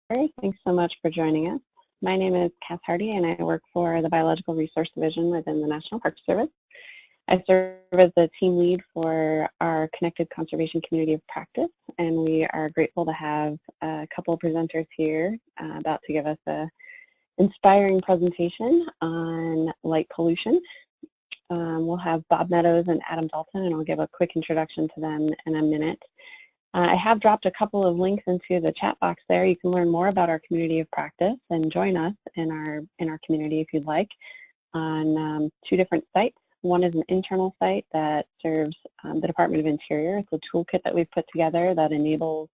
Thanks so much for joining us. My name is Kath Hardy, and I work for the Biological Resource Division within the National Park Service. I serve as the team lead for our Connected Conservation Community of Practice, and we are grateful to have a couple of presenters here about to give us an inspiring presentation on light pollution. We'll have Bob Meadows and Adam Dalton, and I'll give a quick introduction to them in a minute. I have dropped a couple of links into the chat box there. You can learn more about our community of practice and join us in our community if you'd like on two different sites. One is an internal site that serves the Department of Interior. It's a toolkit that we've put together that enables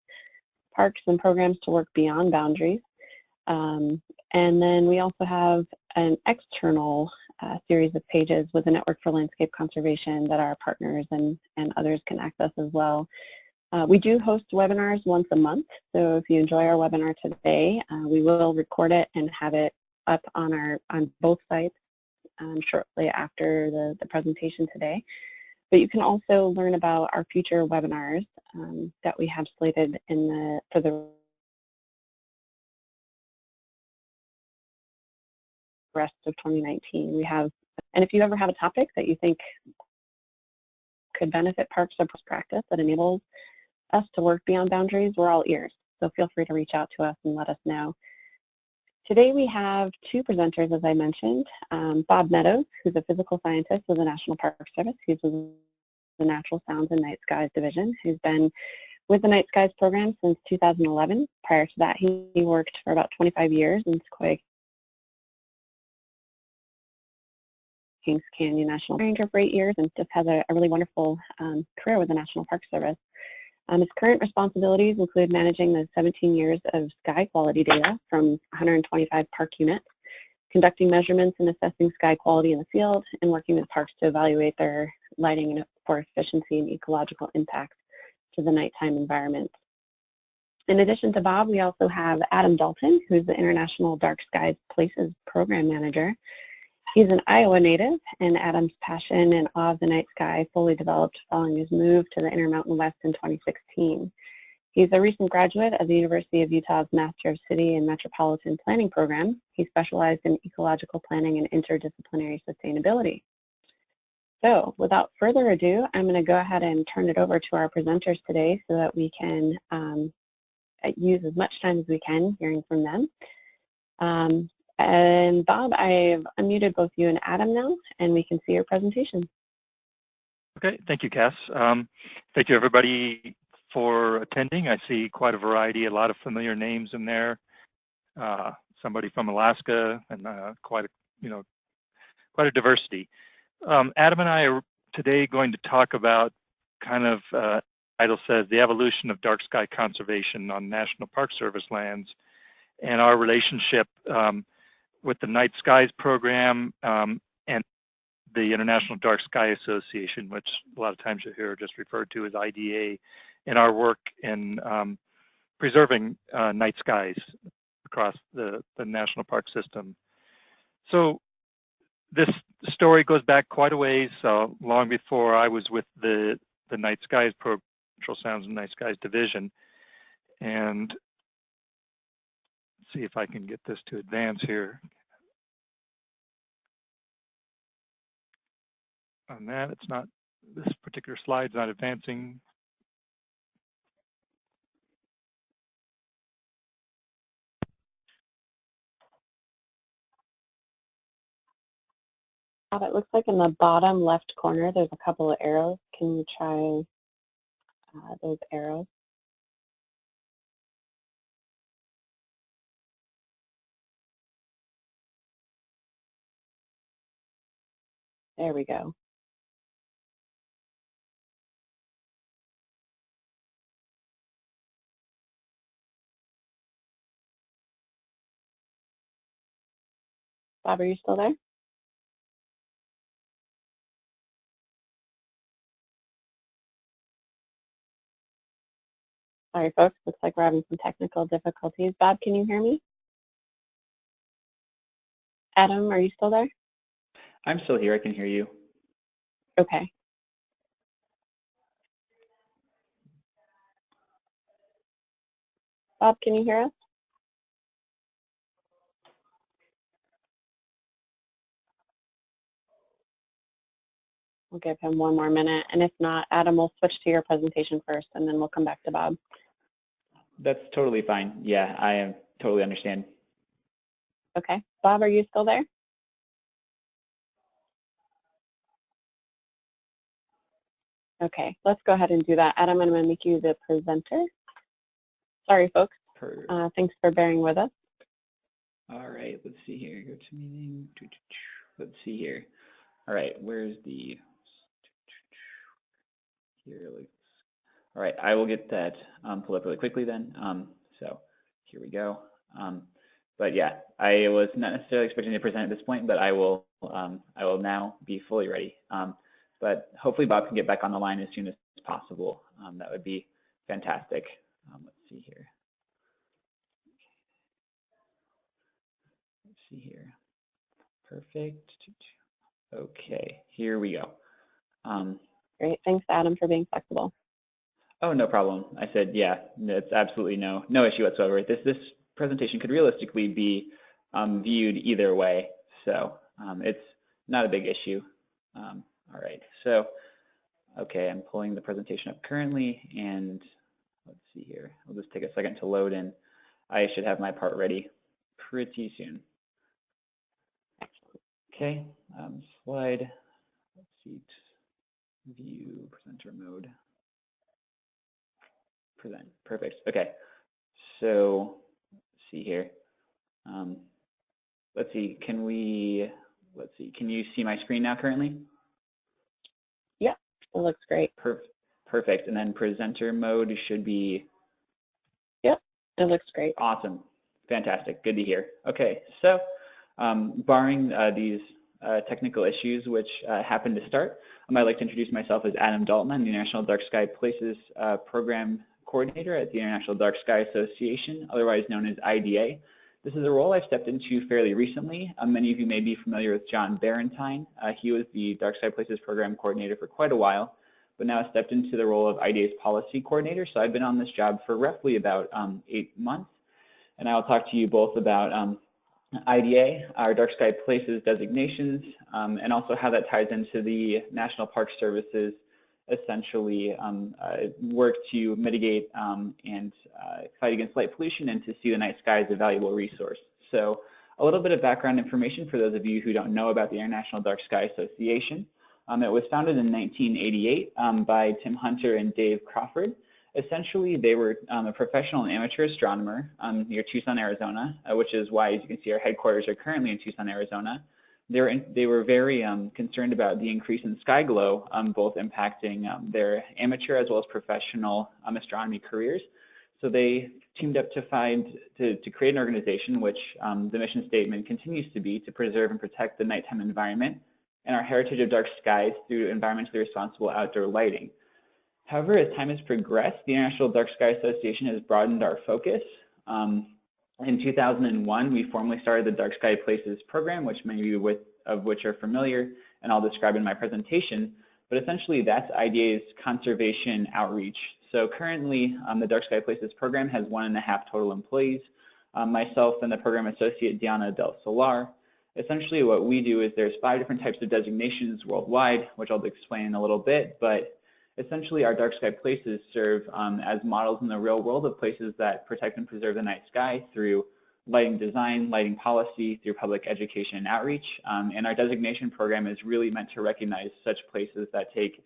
parks and programs to work beyond boundaries. And then we also have an external series of pages with a Network for Landscape Conservation that our partners and others can access as well. We do host webinars once a month, so if you enjoy our webinar today, we will record it and have it up on both sites shortly after the presentation today. But you can also learn about our future webinars that we have slated for the rest of 2019. We have, and if you ever have a topic that you think could benefit parks or practice that enables us to work beyond boundaries, we're all ears. So feel free to reach out to us and let us know. Today we have two presenters, as I mentioned. Bob Meadows, who's a physical scientist with the National Park Service. He's with the Natural Sounds and Night Skies Division. He's been with the Night Skies program since 2011. Prior to that, he worked for about 25 years in Sequoia Kings Canyon National Ranger for 8 years and just has a really wonderful career with the National Park Service. His current responsibilities include managing the 17 years of sky quality data from 125 park units, conducting measurements and assessing sky quality in the field, and working with parks to evaluate their lighting for efficiency and ecological impacts to the nighttime environment. In addition to Bob, we also have Adam Dalton, who's the International Dark Skies Places Program Manager. He's an Iowa native, and Adam's passion and awe of the night sky fully developed following his move to the Intermountain West in 2016. He's a recent graduate of the University of Utah's Master of City and Metropolitan Planning program. He specialized in ecological planning and interdisciplinary sustainability. So without further ado, I'm going to go ahead and turn it over to our presenters today so that we can use as much time as we can hearing from them. And Bob, I've unmuted both you and Adam now, and we can see your presentation. Okay, thank you, Cass. Thank you, everybody, for attending. I see quite a variety, a lot of familiar names in there. Somebody from Alaska, and quite a diversity. Adam and I are today going to talk about kind of, title says, the evolution of dark sky conservation on National Park Service lands, and our relationship with the Night Skies program and the International Dark Sky Association, which a lot of times you hear just referred to as IDA, in our work in preserving night skies across the National Park system. So this story goes back quite a ways, long before I was with the Night Skies program, Natural Sounds and Night Skies Division. And see if I can get this to advance here. On that, it's not, this particular slide's not advancing. Bob, it looks like in the bottom left corner there's a couple of arrows. Can you try those arrows? There we go. Bob, are you still there? Sorry, folks. Looks like we're having some technical difficulties. Bob, can you hear me? Adam, are you still there? I'm still here. I can hear you. Okay. Bob, can you hear us? We'll give him one more minute, and if not, Adam will switch to your presentation first, and then we'll come back to Bob. That's totally fine. Yeah, I totally understand. Okay. Bob, are you still there? Okay, let's go ahead and do that. Adam, I'm going to make you the presenter. Sorry, folks. Thanks for bearing with us. All right, let's see here. Go to meeting. Let's see here. All right, where's the here? All right, I will get that pulled up really quickly then. So here we go. But yeah, I was not necessarily expecting to present at this point, but I will now be fully ready. But hopefully Bob can get back on the line as soon as possible. That would be fantastic. Let's see here. Let's see here. Perfect. Okay, here we go. Great. Thanks, Adam, for being flexible. Oh, no problem. I said, yeah, it's absolutely no issue whatsoever. This presentation could realistically be viewed either way, so it's not a big issue. All right, so okay, I'm pulling the presentation up currently, and let's see here. I'll just take a second to load in. I should have my part ready pretty soon. Okay, slide, let's see, view, presenter mode. Present, perfect. Okay, so let's see here. Let's see, can you see my screen now currently? Yeah, it looks great. Perfect, and then presenter mode should be? Yep, it looks great. Awesome, fantastic, good to hear. Okay, so barring these technical issues which happen to start, I'd like to introduce myself as Adam Dalton. I'm the International Dark Sky Places Program Coordinator at the International Dark Sky Association, otherwise known as IDA. This is a role I've stepped into fairly recently. Many of you may be familiar with John Barentine. He was the Dark Sky Places Program Coordinator for quite a while, but now stepped into the role of IDA's Policy Coordinator. So I've been on this job for roughly about 8 months, and I will talk to you both about IDA, our Dark Sky Places designations, and also how that ties into the National Park Service's essentially work to mitigate and fight against light pollution and to see the night sky as a valuable resource. So a little bit of background information for those of you who don't know about the International Dark Sky Association. It was founded in 1988 by Tim Hunter and Dave Crawford. Essentially, they were a professional and amateur astronomer near Tucson, Arizona, which is why, as you can see, our headquarters are currently in Tucson, Arizona. They were very concerned about the increase in sky glow, both impacting their amateur as well as professional astronomy careers. So they teamed up to create an organization which the mission statement continues to be to preserve and protect the nighttime environment and our heritage of dark skies through environmentally responsible outdoor lighting. However, as time has progressed, the International Dark Sky Association has broadened our focus. In 2001, we formally started the Dark Sky Places program, which many of you of which are familiar, and I'll describe in my presentation. But essentially, that's IDA's conservation outreach. So currently, the Dark Sky Places program has 1.5 total employees. Myself and the program associate, Diana Del Solar. Essentially, what we do is there's 5 different types of designations worldwide, which I'll explain in a little bit. But essentially, our Dark Sky Places serve as models in the real world of places that protect and preserve the night sky through lighting design, lighting policy, through public education and outreach. And our designation program is really meant to recognize such places that take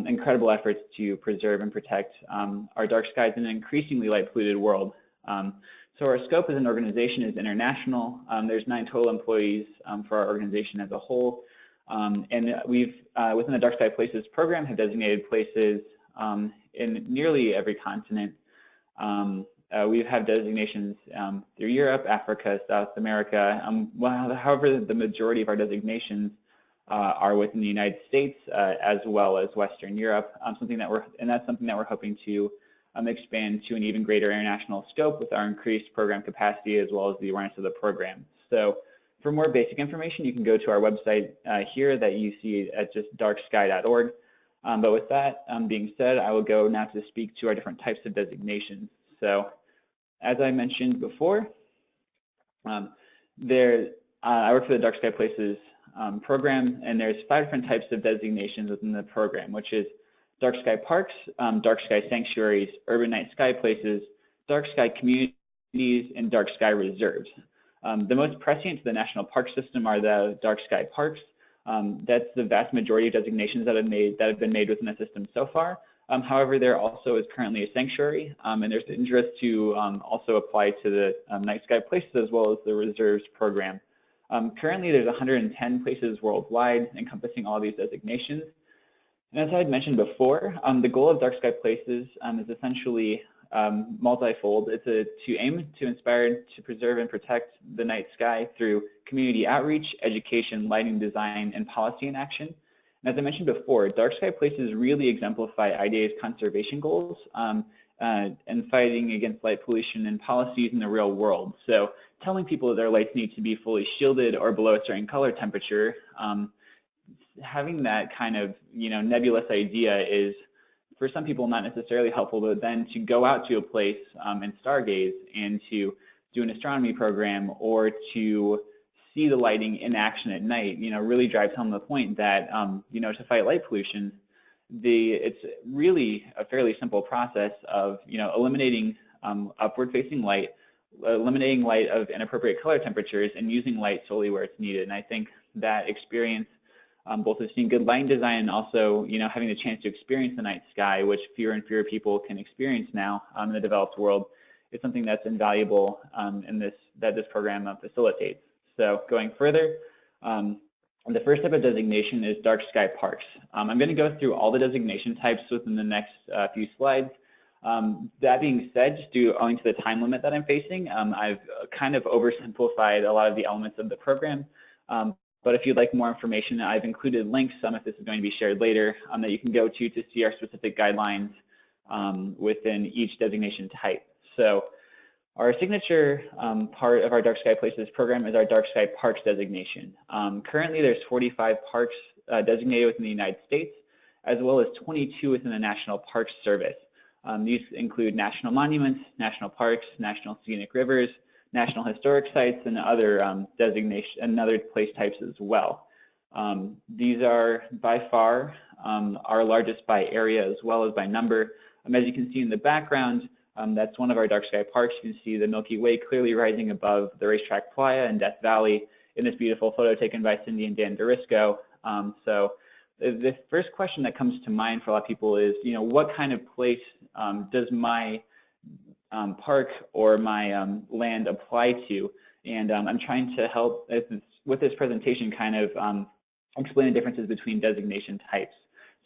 incredible efforts to preserve and protect our dark skies in an increasingly light polluted world. So our scope as an organization is international. There's 9 total employees for our organization as a whole. And we've, within the Dark Sky Places program, have designated places in nearly every continent. We have designations through Europe, Africa, South America. However, the majority of our designations are within the United States as well as Western Europe. That's something that we're hoping to expand to an even greater international scope with our increased program capacity as well as the awareness of the program. So for more basic information, you can go to our website here that you see at just darksky.org. But with that being said, I will go now to speak to our different types of designations. So as I mentioned before, I work for the Dark Sky Places program, and there's 5 different types of designations within the program, which is dark sky parks, dark sky sanctuaries, urban night sky places, dark sky communities, and dark sky reserves. The most prescient to the national park system are the dark sky parks. That's the vast majority of designations that have been made within the system so far. However, there also is currently a sanctuary, and there's interest to also apply to the night sky places as well as the reserves program. Currently, there's 110 places worldwide encompassing all these designations. And as I had mentioned before, the goal of dark sky places is essentially multifold. It's to aim to inspire, to preserve, and protect the night sky through community outreach, education, lighting design, and policy in action. And as I mentioned before, dark sky places really exemplify IDA's conservation goals and fighting against light pollution and policies in the real world. So telling people that their lights need to be fully shielded or below a certain color temperature, having that kind of nebulous idea is for some people not necessarily helpful, but then to go out to a place and stargaze and to do an astronomy program or to see the lighting in action at night, really drives home the point that, to fight light pollution, it's really a fairly simple process of, eliminating upward-facing light, eliminating light of inappropriate color temperatures, and using light solely where it's needed. And I think that experience, both of seeing good lighting design and also, having the chance to experience the night sky, which fewer and fewer people can experience now in the developed world, is something that's invaluable that this program facilitates. So going further, the first type of designation is dark sky parks. I'm going to go through all the designation types within the next few slides. That being said, just owing to the time limit that I'm facing, I've kind of oversimplified a lot of the elements of the program. But if you'd like more information, I've included links, if this is going to be shared later, that you can go to see our specific guidelines within each designation type. So our signature part of our Dark Sky Places program is our Dark Sky Parks designation. Currently, there's 45 parks designated within the United States, as well as 22 within the National Park Service. These include national monuments, national parks, national scenic rivers, national historic sites, and other designation and other place types as well. These are by far our largest by area as well as by number. As you can see in the background, that's one of our dark sky parks. You can see the Milky Way clearly rising above the racetrack playa and Death Valley in this beautiful photo taken by Cindy and Dan Dorisco. So the first question that comes to mind for a lot of people is, what kind of place does my park or my land apply to? And I'm trying to help with this presentation kind of explain the differences between designation types.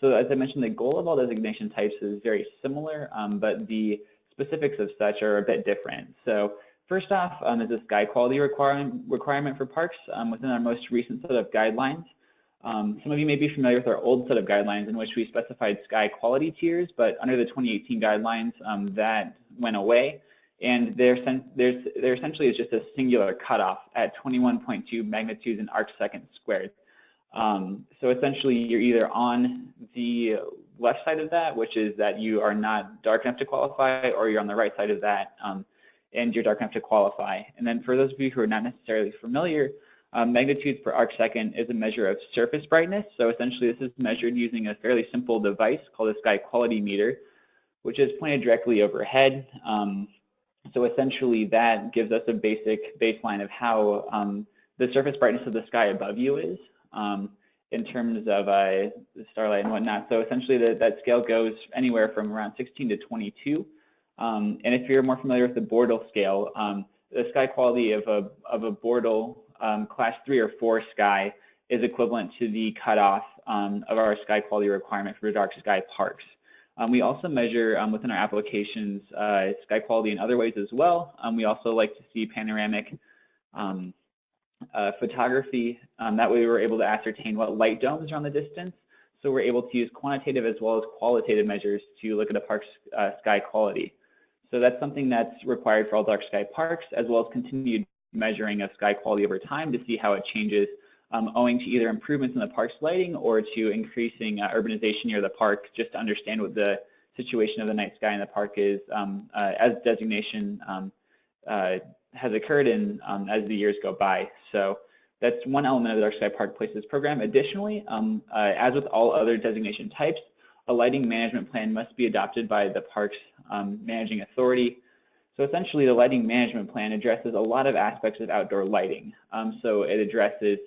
So as I mentioned, the goal of all designation types is very similar, but the specifics of such are a bit different. So first off, is a sky quality requirement for parks within our most recent set of guidelines. Some of you may be familiar with our old set of guidelines in which we specified sky quality tiers, but under the 2018 guidelines, that went away, and there essentially is just a singular cutoff at 21.2 magnitudes in arcseconds squared. So essentially, you're either on the left side of that, which is that you are not dark enough to qualify, or you're on the right side of that, and you're dark enough to qualify. And then for those of you who are not necessarily familiar, magnitudes per arcsecond is a measure of surface brightness. So essentially, this is measured using a fairly simple device called a sky quality meter, which is pointed directly overhead. So essentially, that gives us a basic baseline of how the surface brightness of the sky above you is in terms of starlight and whatnot. So essentially, that scale goes anywhere from around 16 to 22. And if you're more familiar with the Bortle scale, the sky quality of a Bortle class 3 or 4 sky is equivalent to the cutoff of our sky quality requirement for dark sky parks. We also measure within our applications sky quality in other ways as well. We also like to see panoramic photography. That way we're able to ascertain what light domes are on the distance. So we're able to use quantitative as well as qualitative measures to look at a park's sky quality. So that's something that's required for all dark sky parks, as well as continued measuring of sky quality over time to see how it changes owing to either improvements in the park's lighting or to increasing urbanization near the park, just to understand what the situation of the night sky in the park is as designation has occurred and as the years go by. So That's one element of the Dark Sky Park Places program. Additionally, as with all other designation types, a lighting management plan must be adopted by the park's managing authority. So essentially, the lighting management plan addresses a lot of aspects of outdoor lighting. So it addresses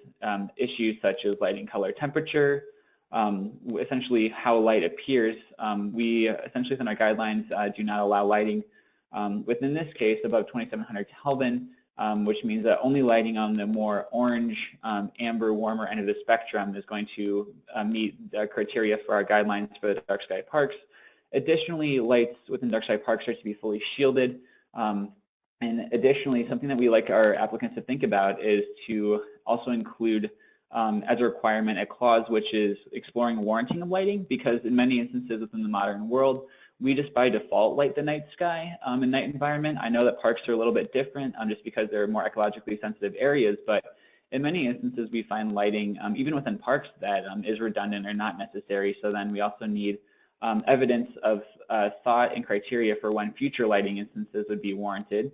issues such as lighting color temperature, essentially how light appears. We essentially within our guidelines do not allow lighting within this case above 2700 Kelvin, which means that only lighting on the more orange, amber, warmer end of the spectrum is going to meet the criteria for our guidelines for the dark sky parks. Additionally, lights within dark sky parks are to be fully shielded. And additionally, something that we like our applicants to think about is to also include as a requirement a clause which is exploring warranting of lighting, because in many instances within the modern world, we just by default light the night sky and night environment. I know that parks are a little bit different just because they're more ecologically sensitive areas, but in many instances we find lighting, even within parks, that is redundant or not necessary. So then we also need evidence of thought and criteria for when future lighting instances would be warranted.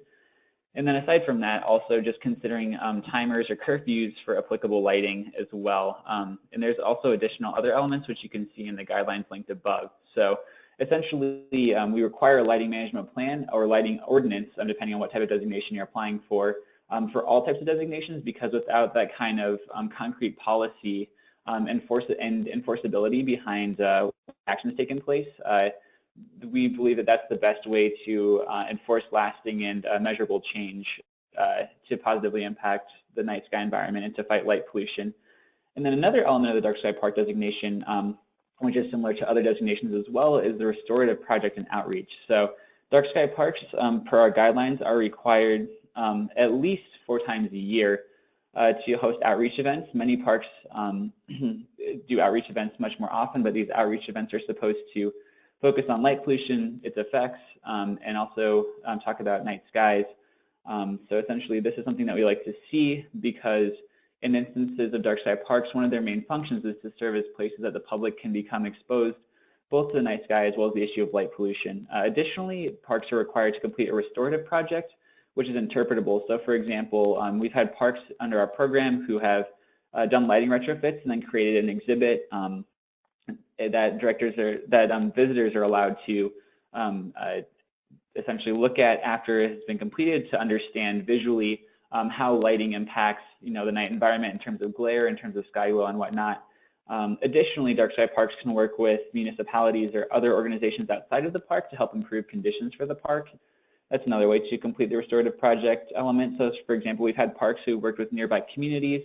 And then aside from that, also just considering timers or curfews for applicable lighting as well. And there's also additional other elements which you can see in the guidelines linked above. So essentially, we require a lighting management plan or lighting ordinance, depending on what type of designation you're applying for all types of designations, because without that kind of concrete policy and enforceability behind actions taking place, we believe that that's the best way to enforce lasting and measurable change to positively impact the night sky environment and to fight light pollution. And then another element of the dark sky park designation, which is similar to other designations as well, is the restorative project and outreach. So dark sky parks, per our guidelines, are required at least 4 times a year to host outreach events. Many parks do outreach events much more often, but these outreach events are supposed to focus on light pollution, its effects, and also talk about night skies. So essentially, this is something that we like to see because in instances of dark sky parks, one of their main functions is to serve as places that the public can become exposed both to the night sky as well as the issue of light pollution. Additionally, parks are required to complete a restorative project, which is interpretable. So for example, we've had parks under our program who have done lighting retrofits and then created an exhibit that visitors are allowed to essentially look at after it has been completed to understand visually how lighting impacts the night environment in terms of glare, in terms of sky glow and whatnot. Additionally, dark sky parks can work with municipalities or other organizations outside of the park to help improve conditions for the park. That's another way to complete the restorative project element. So for example, we've had parks who worked with nearby communities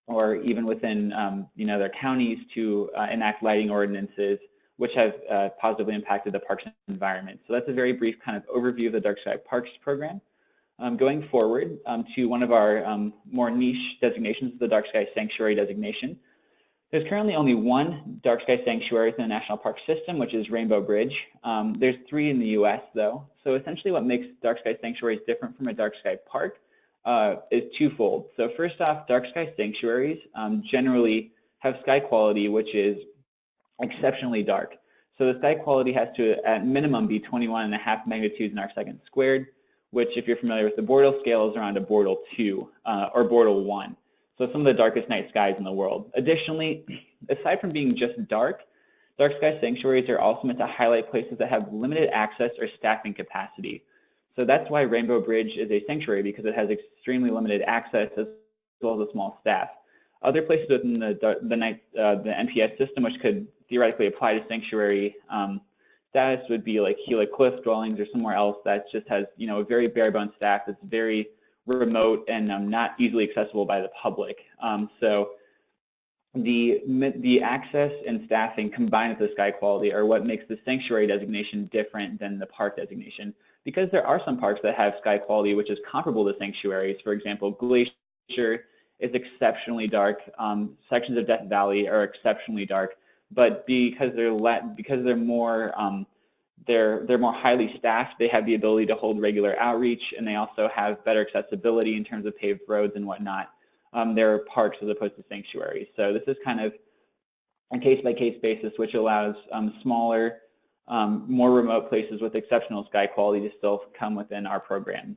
or even within their counties to enact lighting ordinances which have positively impacted the parks environment. So that's a very brief kind of overview of the Dark Sky Parks program. Going forward to one of our more niche designations, the Dark Sky Sanctuary designation. There's currently only one Dark Sky Sanctuary in the National Park System, which is Rainbow Bridge. There's 3 in the US though. So essentially what makes Dark Sky Sanctuaries different from a Dark Sky Park is twofold. So first off, Dark Sky Sanctuaries generally have sky quality which is exceptionally dark. So the sky quality has to at minimum be 21.5 magnitudes in arcseconds squared, which if you're familiar with the Bortle scale is around a Bortle 2 or Bortle 1. So some of the darkest night skies in the world. Additionally, aside from being just dark, dark sky sanctuaries are also meant to highlight places that have limited access or staffing capacity. So that's why Rainbow Bridge is a sanctuary, because it has extremely limited access as well as a small staff. Other places within the NPS system which could theoretically apply to sanctuary status would be like Gila Cliff dwellings or somewhere else that just has a very bare bones staff that's very remote and not easily accessible by the public. So the access and staffing combined with the sky quality are what makes the sanctuary designation different than the park designation, because there are some parks that have sky quality which is comparable to sanctuaries. For example, Glacier is exceptionally dark. Sections of Death Valley are exceptionally dark, but because they're more highly staffed, they have the ability to hold regular outreach, and they also have better accessibility in terms of paved roads and whatnot. They're parks as opposed to sanctuaries. So this is kind of a case-by-case basis, which allows smaller, more remote places with exceptional sky quality to still come within our program.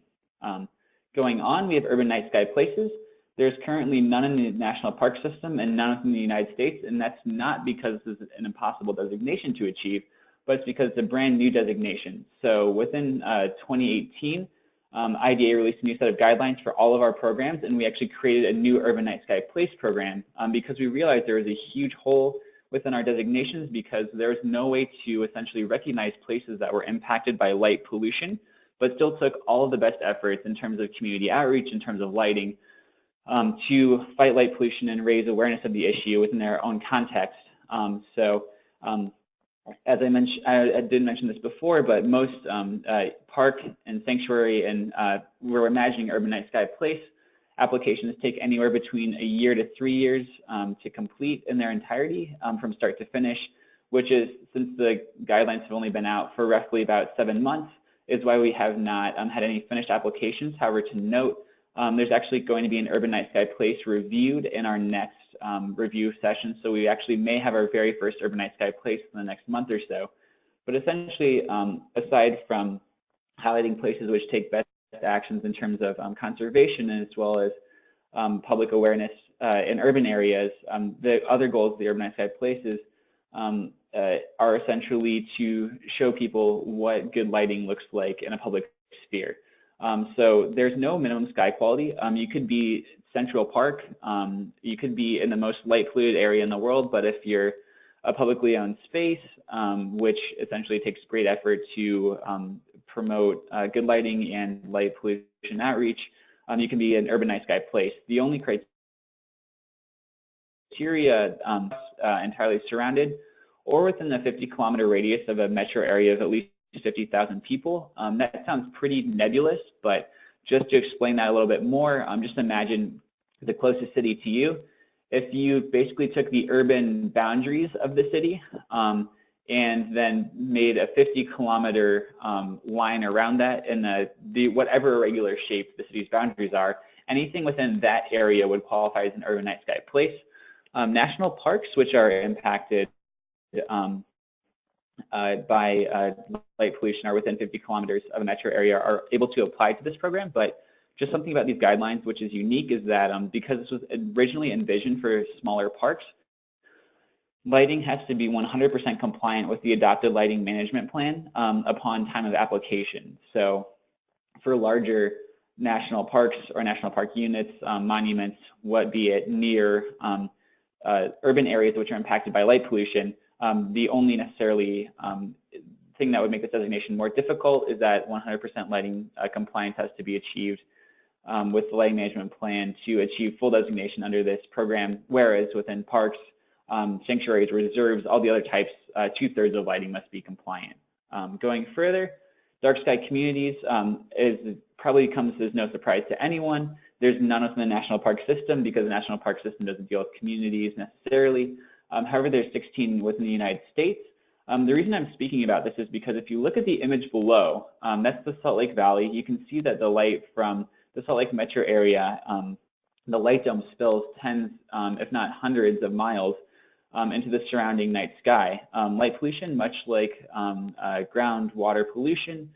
Going on, we have urban night sky places. There's currently none in the National Park System and none in the United States, and that's not because this is an impossible designation to achieve, but it's because it's a brand new designation. So within 2018, IDA released a new set of guidelines for all of our programs, and we actually created a new Urban Night Sky Place program because we realized there was a huge hole within our designations because there was no way to essentially recognize places that were impacted by light pollution, but still took all of the best efforts in terms of community outreach, in terms of lighting, to fight light pollution and raise awareness of the issue within their own context. As I mentioned, I did mention this before, but most park and sanctuary and we're imagining Urban Night Sky Place applications take anywhere between a year to 3 years to complete in their entirety from start to finish, which is, since the guidelines have only been out for roughly about 7 months, is why we have not had any finished applications. However, to note, there's actually going to be an Urban Night Sky Place reviewed in our next review session, so we actually may have our very first Urban Night Sky Place in the next month or so. But essentially, aside from highlighting places which take best actions in terms of conservation as well as public awareness in urban areas, the other goals of the Urban Night Sky Places are essentially to show people what good lighting looks like in a public sphere. So there's no minimum sky quality. You could be Central Park, you could be in the most light polluted area in the world, but if you're a publicly owned space, which essentially takes great effort to promote good lighting and light pollution outreach, you can be an Urban Night Sky Place. The only criteria entirely surrounded or within the 50-kilometer radius of a metro area of at least 50,000 people. That sounds pretty nebulous, but just to explain that a little bit more, just imagine the closest city to you. If you basically took the urban boundaries of the city and then made a 50-kilometer line around that in the whatever irregular shape the city's boundaries are, anything within that area would qualify as an Urban Night Sky Place. National parks, which are impacted by light pollution, are within 50 kilometers of a metro area, are able to apply to this program. But just something about these guidelines which is unique is that because this was originally envisioned for smaller parks, lighting has to be 100% compliant with the adopted lighting management plan upon time of application. So for larger national parks or national park units, monuments, what be it near urban areas which are impacted by light pollution, the only necessarily thing that would make this designation more difficult is that 100% lighting compliance has to be achieved with the lighting management plan to achieve full designation under this program, whereas within parks, sanctuaries, reserves, all the other types, 2/3 of lighting must be compliant. Going further, dark sky communities probably comes as no surprise to anyone. There's none within the national park system because the national park system doesn't deal with communities necessarily. However, there's 16 within the United States. The reason I'm speaking about this is because if you look at the image below, that's the Salt Lake Valley. You can see that the light from the Salt Lake metro area, the light dome spills tens, if not hundreds of miles into the surrounding night sky. Light pollution, much like groundwater pollution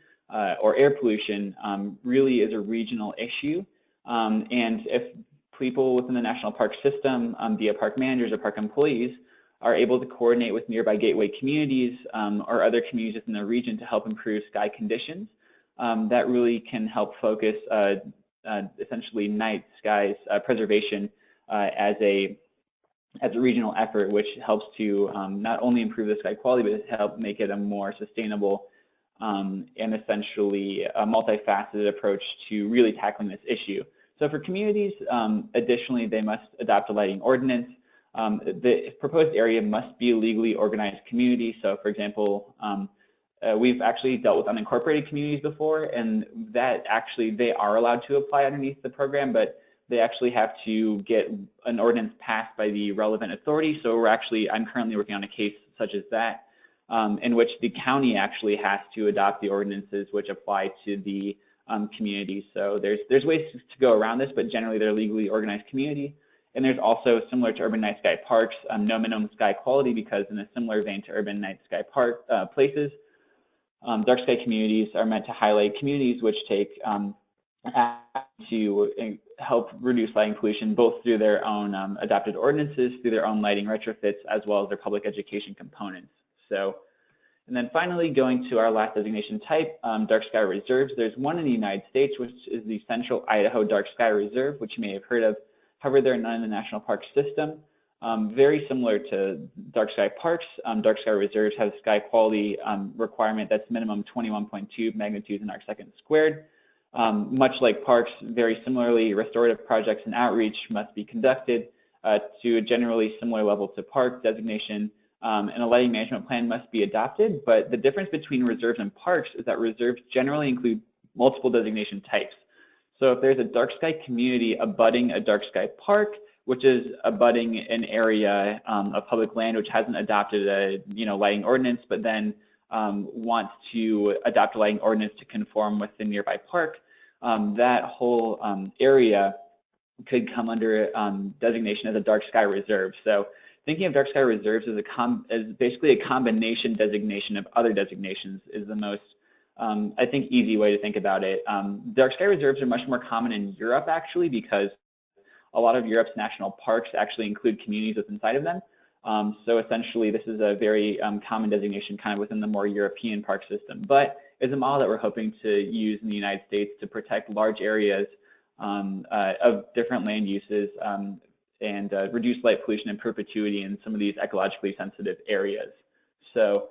or air pollution, really is a regional issue. And if people within the national park system, via park managers or park employees, are able to coordinate with nearby gateway communities or other communities in the region to help improve sky conditions, that really can help focus essentially night skies preservation as a regional effort, which helps to not only improve the sky quality, but help make it a more sustainable and essentially a multifaceted approach to really tackling this issue. So for communities, additionally, they must adopt a lighting ordinance. The proposed area must be a legally organized community. So for example, we've actually dealt with unincorporated communities before, and that actually they are allowed to apply underneath the program, but they actually have to get an ordinance passed by the relevant authority. So I'm currently working on a case such as that, in which the county actually has to adopt the ordinances which apply to the community. So there's ways to go around this, but generally they're legally organized community. And there's also, similar to Urban Night Sky Parks, no minimum sky quality, because in a similar vein to Urban Night Sky Park places, dark sky communities are meant to highlight communities which take to help reduce lighting pollution, both through their own adopted ordinances, through their own lighting retrofits, as well as their public education components. So, and then finally, going to our last designation type, dark sky reserves. There's one in the United States, which is the Central Idaho Dark Sky Reserve, which you may have heard of. However, there are none in the National Park System. Very similar to dark sky parks, dark sky reserves have a sky quality requirement that's minimum 21.2 magnitudes in arcsecond squared. Much like parks, very similarly, restorative projects and outreach must be conducted to a generally similar level to park designation, and a lighting management plan must be adopted. But the difference between reserves and parks is that reserves generally include multiple designation types. So if there's a dark sky community abutting a dark sky park, which is abutting an area of public land which hasn't adopted a lighting ordinance, but then wants to adopt a lighting ordinance to conform with the nearby park, that whole area could come under designation as a dark sky reserve. So thinking of dark sky reserves as basically a combination designation of other designations is the most, I think, easy way to think about it. Dark sky reserves are much more common in Europe, actually, because a lot of Europe's national parks actually include communities within inside of them. So essentially, this is a very common designation kind of within the more European park system, but is a model that we're hoping to use in the United States to protect large areas of different land uses and reduce light pollution in perpetuity in some of these ecologically sensitive areas. So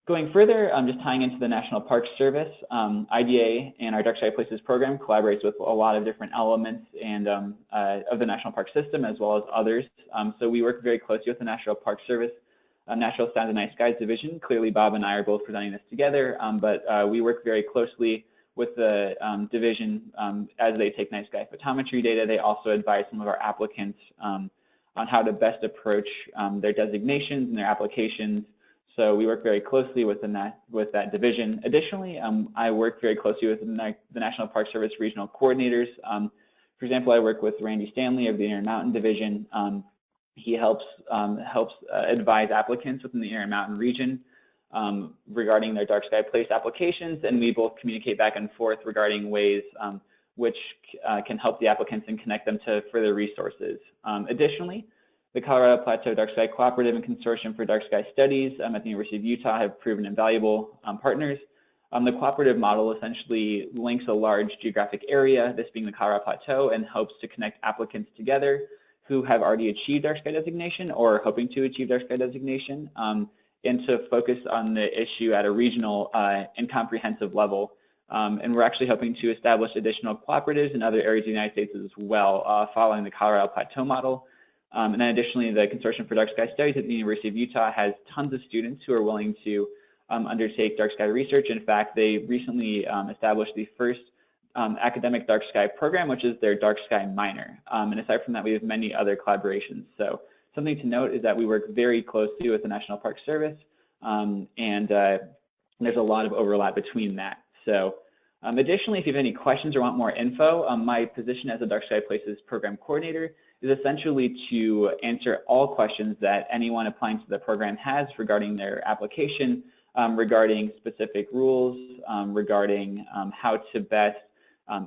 going further, just tying into the National Park Service, IDA and our Dark Sky Places program collaborates with a lot of different elements and of the National Park System as well as others. So we work very closely with the National Park Service, National Sound and Night Skies Division. Clearly, Bob and I are both presenting this together, but we work very closely with the division as they take night sky photometry data. They also advise some of our applicants on how to best approach their designations and their applications. So we work very closely with that division. Additionally, I work very closely with the National Park Service regional coordinators. For example, I work with Randy Stanley of the Intermountain Division. He helps advise applicants within the Intermountain region regarding their dark sky place applications, and we both communicate back and forth regarding ways which can help the applicants and connect them to further resources. Additionally, the Colorado Plateau Dark Sky Cooperative and Consortium for Dark Sky Studies at the University of Utah have proven invaluable partners. The cooperative model essentially links a large geographic area, this being the Colorado Plateau, and hopes to connect applicants together who have already achieved dark sky designation or are hoping to achieve dark sky designation, and to focus on the issue at a regional and comprehensive level. And we're actually hoping to establish additional cooperatives in other areas of the United States as well, following the Colorado Plateau model. And then additionally, the Consortium for Dark Sky Studies at the University of Utah has tons of students who are willing to undertake dark sky research. In fact, they recently established the first academic dark sky program, which is their dark sky minor. And aside from that, we have many other collaborations. So something to note is that we work very closely with the National Park Service, and there's a lot of overlap between that. So additionally, if you have any questions or want more info, my position as a Dark Sky Places program coordinator is essentially to answer all questions that anyone applying to the program has regarding their application, regarding specific rules, regarding how to best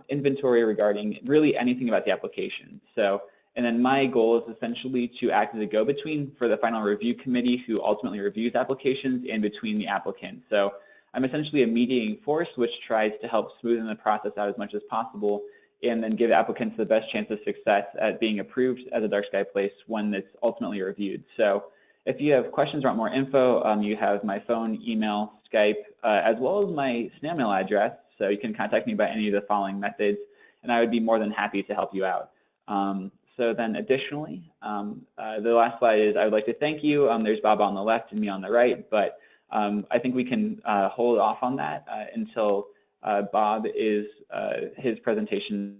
inventory, regarding really anything about the application. So, and then my goal is essentially to act as a go-between for the final review committee who ultimately reviews applications and between the applicant. So I'm essentially a mediating force which tries to help smoothen the process out as much as possible and then give applicants the best chance of success at being approved as a dark sky place when it's ultimately reviewed. So if you have questions or want more info, you have my phone, email, Skype, as well as my snail mail address. So you can contact me by any of the following methods, and I would be more than happy to help you out. So then additionally, the last slide is I would like to thank you. There's Bob on the left and me on the right, but I think we can hold off on that until Bob is, his presentation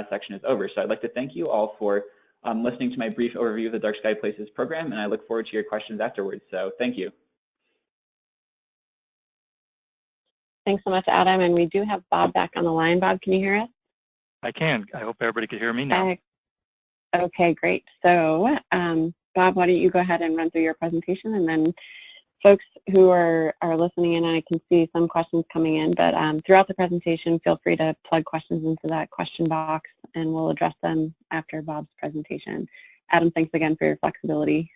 section is over. So I'd like to thank you all for listening to my brief overview of the Dark Sky Places program, and I look forward to your questions afterwards. So thank you. Thanks so much, Adam. And we do have Bob back on the line. Bob, can you hear us? I can. I hope everybody can hear me now. Okay, great. So Bob, why don't you go ahead and run through your presentation, and then folks who are listening in, I can see some questions coming in, but throughout the presentation, feel free to plug questions into that question box, and we'll address them after Bob's presentation. Adam, thanks again for your flexibility.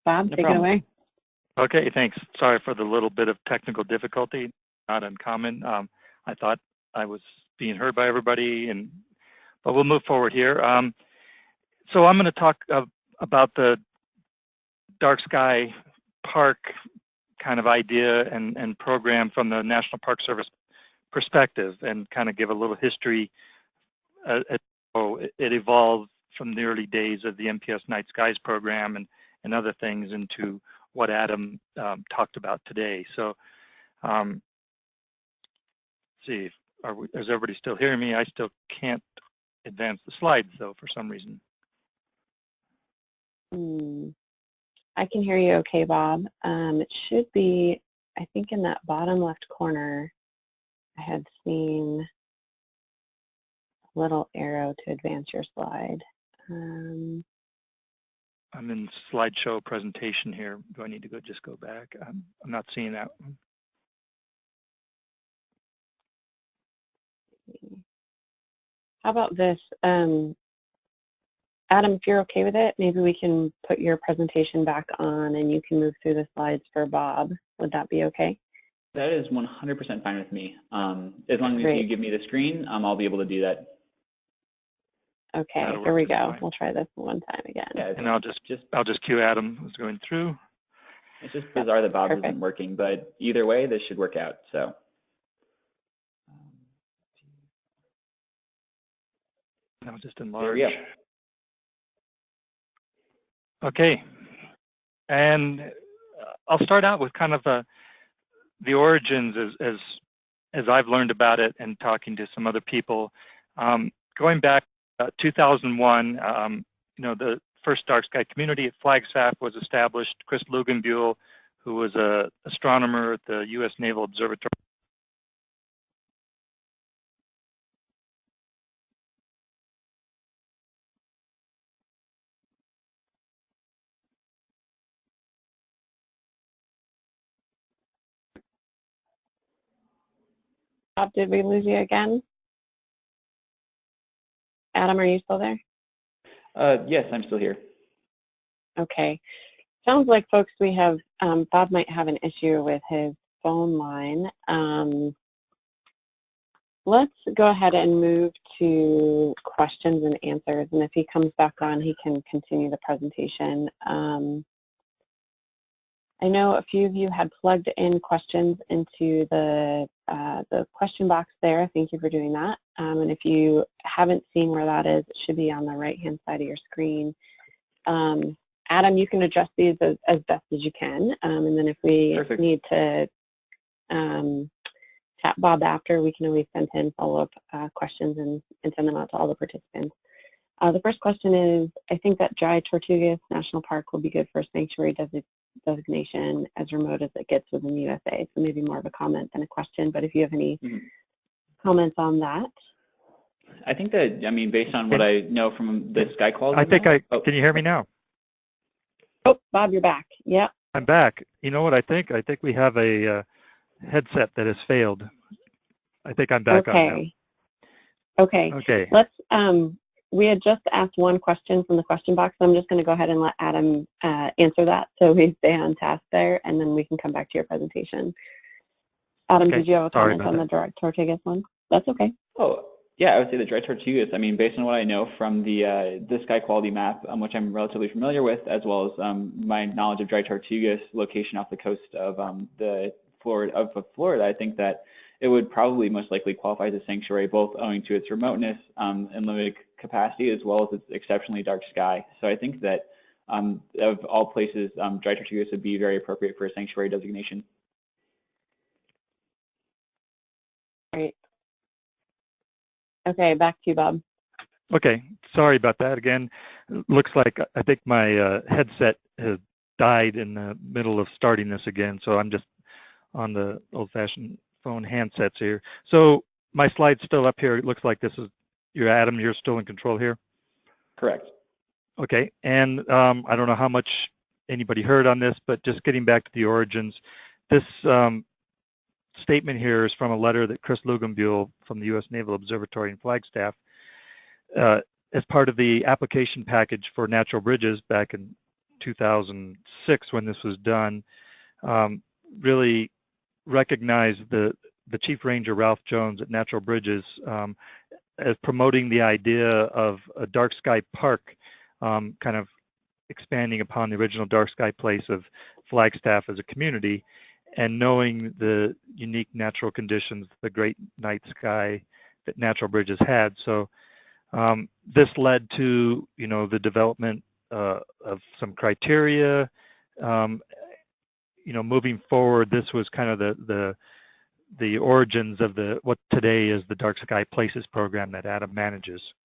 Bob, take it away. Okay, thanks. Sorry for the little bit of technical difficulty, not uncommon. I thought I was being heard by everybody, but we'll move forward here. So I'm going to talk about the dark sky park kind of idea and program from the National Park Service perspective, and kind of give a little history. It evolved from the early days of the NPS Night Skies program and other things into what Adam talked about today. So see, is everybody still hearing me? I still can't advance the slides though for some reason. I can hear you okay, Bob. It should be, I think, in that bottom left corner. I had seen a little arrow to advance your slide. I'm in slideshow presentation here. Do I need to just go back? I'm not seeing that one. How about this? Adam, if you're okay with it, maybe we can put your presentation back on and you can move through the slides for Bob. Would that be okay? That is 100% fine with me. As long as you give me the screen, I'll be able to do that. Okay, here we go. We'll try this one time again. Yeah, and I'll just cue Adam who's going through. It's just bizarre that Bob's isn't working, but either way, this should work out. So. I'll just enlarge. There we go. Okay, and I'll start out with kind of the origins as I've learned about it and talking to some other people. Going back 2001, the first dark sky community at Flagstaff was established. Chris Luganbuehl, who was an astronomer at the U.S. Naval Observatory. Bob, did we lose you again? Adam, are you still there? Yes, I'm still here. Okay. Sounds like, folks, we have, Bob might have an issue with his phone line. Let's go ahead and move to questions and answers, and if he comes back on, he can continue the presentation. I know a few of you had plugged in questions into the question box there. Thank you for doing that. And if you haven't seen where that is, it should be on the right-hand side of your screen. Adam, you can address these as best as you can, and then if we need to tap Bob after, we can always send him follow-up questions and send them out to all the participants. The first question is, I think that Dry Tortugas National Park will be good for sanctuary designation as remote as it gets within the USA. So maybe more of a comment than a question, but if you have any comments on that. I think that, I mean, based on what I know from the sky quality. Can you hear me now? Oh, Bob, you're back. Yep. I'm back. You know what I think? I think we have a headset that has failed. I think I'm back on now. Okay. Let's, we had just asked one question from the question box, so I'm just going to go ahead and let Adam answer that so we stay on task there, and then we can come back to your presentation. Adam, did you have a comment on the Dry Tortugas one? That's okay. Oh, yeah, I would say the Dry Tortugas, I mean, based on what I know from the sky quality map, which I'm relatively familiar with, as well as my knowledge of Dry Tortugas location off the coast of Florida, I think that it would probably most likely qualify as a sanctuary, both owing to its remoteness and limited capacity, as well as its exceptionally dark sky. So I think that of all places, Dry Tortugas would be very appropriate for a sanctuary designation. Great. Okay, back to you, Bob. Okay, sorry about that again. Looks like I think my headset has died in the middle of starting this again, so I'm just on the old-fashioned phone handsets here. So my slide's still up here. It looks like this is Adam, you're still in control here? Correct. Okay, and I don't know how much anybody heard on this, but just getting back to the origins, this statement here is from a letter that Chris Lugenbuehl from the U.S. Naval Observatory in Flagstaff, as part of the application package for natural bridges back in 2006 when this was done, really recognized the Chief Ranger Ralph Jones at Natural Bridges as promoting the idea of a dark sky park, kind of expanding upon the original dark sky place of Flagstaff as a community, and knowing the unique natural conditions, the great night sky that Natural Bridges had. So this led to, the development of some criteria. Moving forward, this was kind of the origins of what today is the Dark Sky Places program that Adam manages.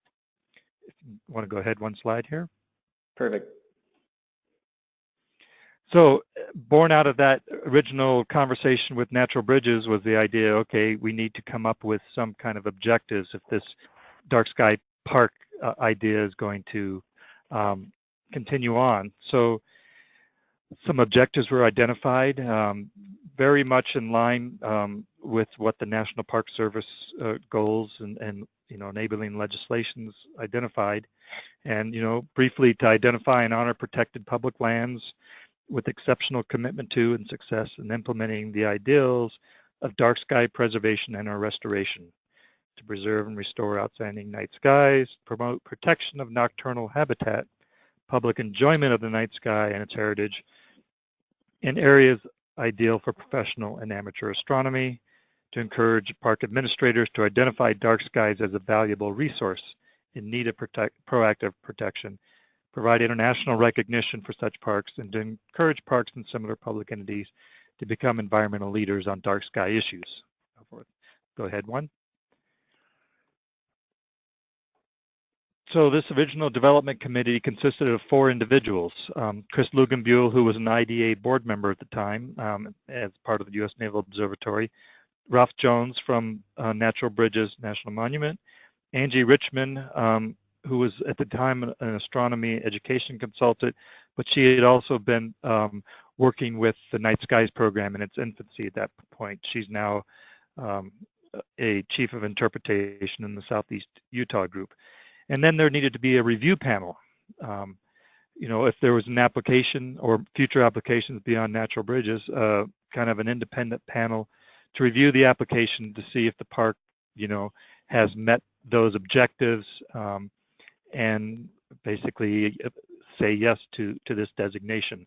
If you want to go ahead one slide here. Perfect. So born out of that original conversation with Natural Bridges was the idea, okay, we need to come up with some kind of objectives if this dark sky park idea is going to continue on. So some objectives were identified, very much in line with what the National Park Service goals and enabling legislations identified. And, briefly, to identify and honor protected public lands with exceptional commitment to and success in implementing the ideals of dark sky preservation and or restoration, to preserve and restore outstanding night skies, promote protection of nocturnal habitat, public enjoyment of the night sky and its heritage in areas ideal for professional and amateur astronomy, to encourage park administrators to identify dark skies as a valuable resource in need of proactive protection, provide international recognition for such parks, and to encourage parks and similar public entities to become environmental leaders on dark sky issues. Go ahead, one. So this original development committee consisted of 4 individuals. Chris Lugenbuehl, who was an IDA board member at the time as part of the U.S. Naval Observatory, Ralph Jones from Natural Bridges National Monument, Angie Richmond, who was at the time an astronomy education consultant, but she had also been working with the Night Skies program in its infancy at that point. She's now a chief of interpretation in the Southeast Utah group. And then there needed to be a review panel. If there was an application or future applications beyond Natural Bridges, kind of an independent panel to review the application to see if the park, has met those objectives and basically say yes to this designation.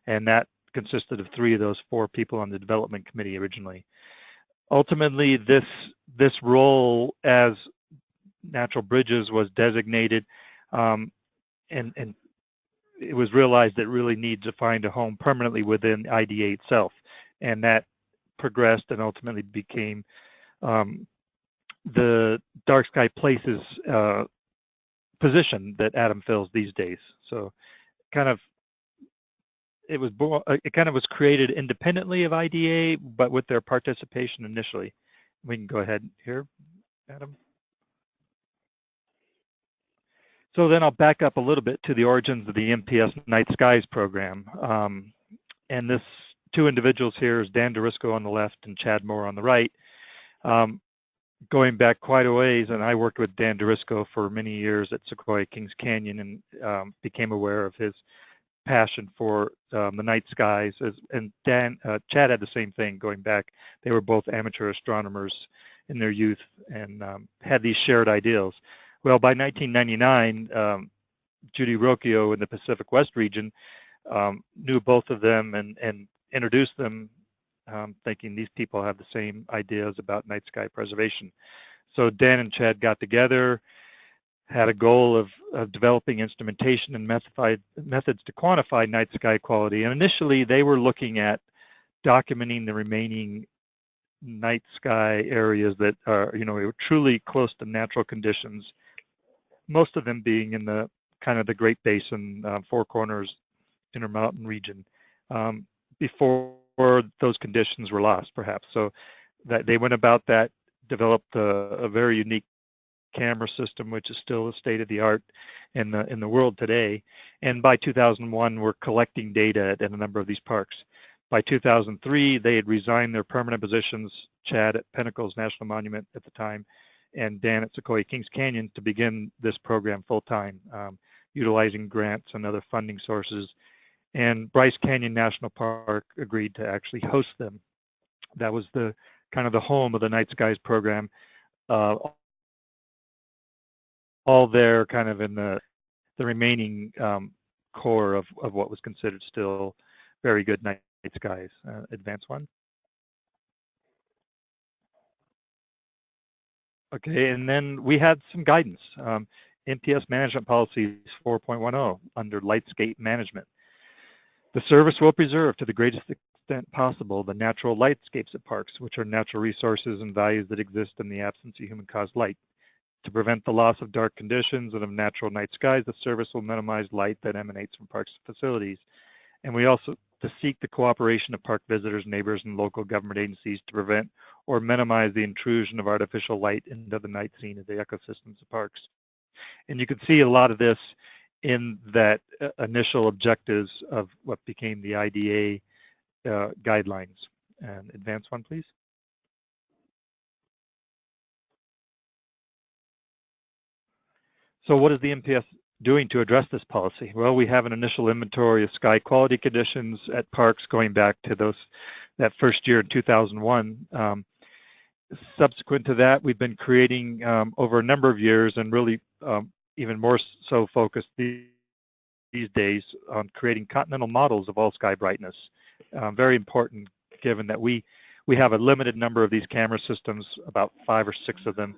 And that consisted of 3 of those 4 people on the development committee originally. Ultimately, this role as Natural Bridges was designated, and it was realized that it really needs to find a home permanently within IDA itself, and that progressed and ultimately became the Dark Sky Places position that Adam fills these days. So, it kind of was created independently of IDA, but with their participation initially. We can go ahead here, Adam. So then I'll back up a little bit to the origins of the NPS Night Skies program. And this 2 individuals here is Dan Dorisco on the left and Chad Moore on the right. Going back quite a ways, and I worked with Dan Dorisco for many years at Sequoia Kings Canyon and became aware of his passion for the night skies. And Chad had the same thing going back. They were both amateur astronomers in their youth and had these shared ideals. Well, by 1999, Judy Rocchio in the Pacific West region knew both of them and introduced them, thinking these people have the same ideas about night sky preservation. So Dan and Chad got together, had a goal of developing instrumentation and methods to quantify night sky quality. And initially, they were looking at documenting the remaining night sky areas that are, were truly close to natural conditions, most of them being in the kind of the Great Basin, Four Corners, Intermountain region, before those conditions were lost, perhaps. So that they went about that, developed a very unique camera system, which is still the state of the art in the world today. And by 2001, we're collecting data at a number of these parks. By 2003, they had resigned their permanent positions, Chad at Pinnacles National Monument at the time, and Dan at Sequoia Kings Canyon, to begin this program full-time, utilizing grants and other funding sources. And Bryce Canyon National Park agreed to actually host them. That was the kind of the home of the Night Skies program. All there kind of in the remaining core of what was considered still very good night skies. Advance one. Okay, and then we had some guidance. NPS Management Policies 4.10 under Lightscape Management. The service will preserve to the greatest extent possible the natural lightscapes at parks, which are natural resources and values that exist in the absence of human-caused light. To prevent the loss of dark conditions and of natural night skies, the service will minimize light that emanates from parks facilities. And we also to seek the cooperation of park visitors, neighbors, and local government agencies to prevent or minimize the intrusion of artificial light into the night scene of the ecosystems of parks. And you can see a lot of this in that initial objectives of what became the IDA guidelines. And advance one, please. So what is the NPS doing to address this policy? Well, we have an initial inventory of sky quality conditions at parks going back to that first year in 2001. Subsequent to that, we've been creating over a number of years, and really even more so focused these days on creating continental models of all sky brightness. Very important, given that we have a limited number of these camera systems, about 5 or 6 of them,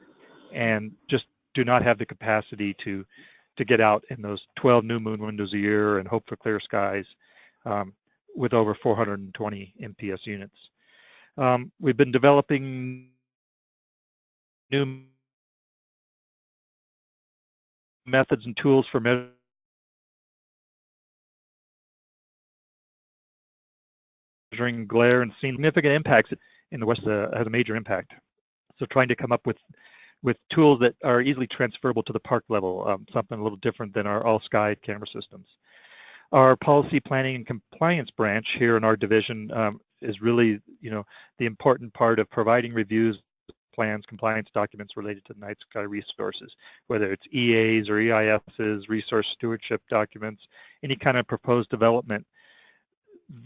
and just do not have the capacity to get out in those 12 new moon windows a year and hope for clear skies with over 420 NPS units. We've been developing new methods and tools for measuring glare and seeing significant impacts in the West has a major impact. So trying to come up with tools that are easily transferable to the park level, something a little different than our all-sky camera systems. Our policy planning and compliance branch here in our division is really, the important part of providing reviews, plans, compliance documents related to night sky resources, whether it's EAs or EISs, resource stewardship documents, any kind of proposed development.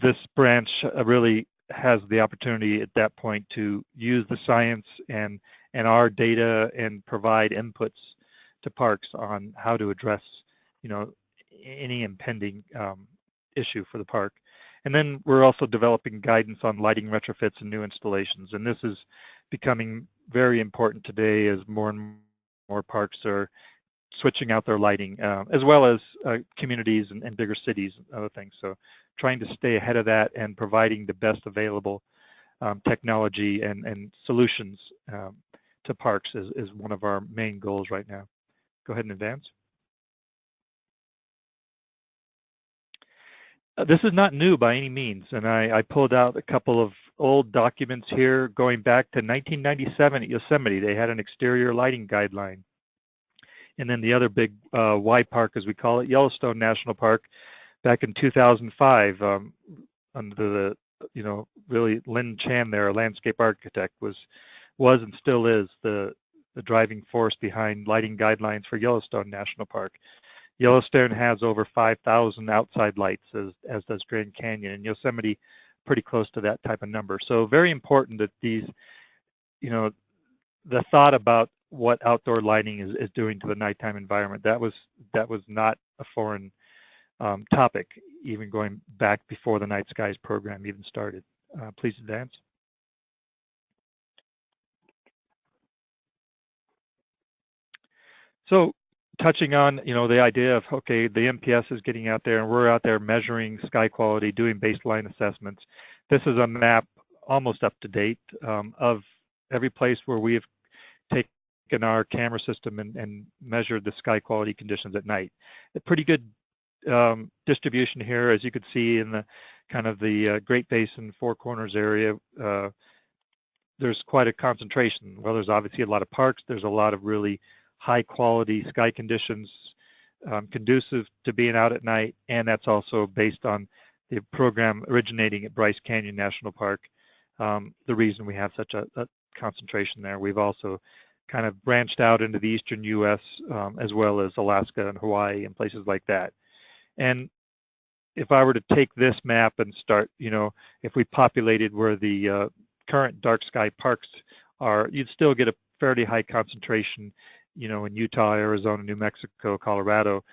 This branch really has the opportunity at that point to use the science and our data and provide inputs to parks on how to address, any impending issue for the park. And then we're also developing guidance on lighting retrofits and new installations. And this is becoming very important today as more and more parks are switching out their lighting, as well as communities and bigger cities and other things. So trying to stay ahead of that and providing the best available technology and solutions to parks is one of our main goals right now. Go ahead and advance. This is not new by any means, and I pulled out a couple of old documents here going back to 1997 at Yosemite. They had an exterior lighting guideline. And then the other big Y park, as we call it, Yellowstone National Park, back in 2005, under the, really Lynn Chan there, a landscape architect, was and still is the driving force behind lighting guidelines for Yellowstone National Park. Yellowstone has over 5,000 outside lights, as does Grand Canyon, and Yosemite pretty close to that type of number. So very important that these, the thought about what outdoor lighting is doing to the nighttime environment, that was not a foreign topic, even going back before the Night Skies program even started. Please advance. So touching on, the idea of, okay, the NPS is getting out there and we're out there measuring sky quality, doing baseline assessments. This is a map almost up to date of every place where we have taken our camera system and measured the sky quality conditions at night. A pretty good distribution here, as you could see in the kind of the Great Basin Four Corners area. There's quite a concentration. Well, there's obviously a lot of parks. There's a lot of really high quality sky conditions conducive to being out at night, and that's also based on the program originating at Bryce Canyon National Park. The reason we have such a concentration there. We've also kind of branched out into the eastern U.S. As well as Alaska and Hawaii and places like that. And if I were to take this map and start, if we populated where the current dark sky parks are, you'd still get a fairly high concentration, in Utah, Arizona, New Mexico, Colorado.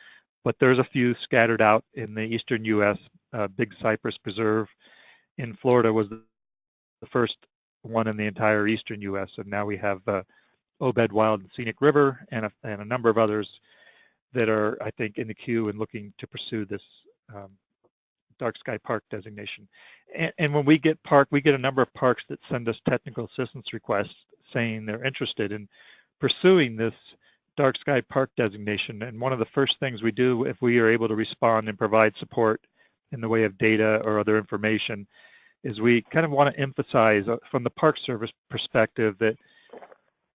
But there's a few scattered out in the eastern U.S. Big Cypress Preserve in Florida was the first one in the entire eastern U.S. And now we have Obed Wild and Scenic River and a number of others that are, I think, in the queue and looking to pursue this dark sky park designation. And when we get a number of parks that send us technical assistance requests saying they're interested in pursuing this dark sky park designation. And one of the first things we do if we are able to respond and provide support in the way of data or other information is we kind of want to emphasize from the Park Service perspective that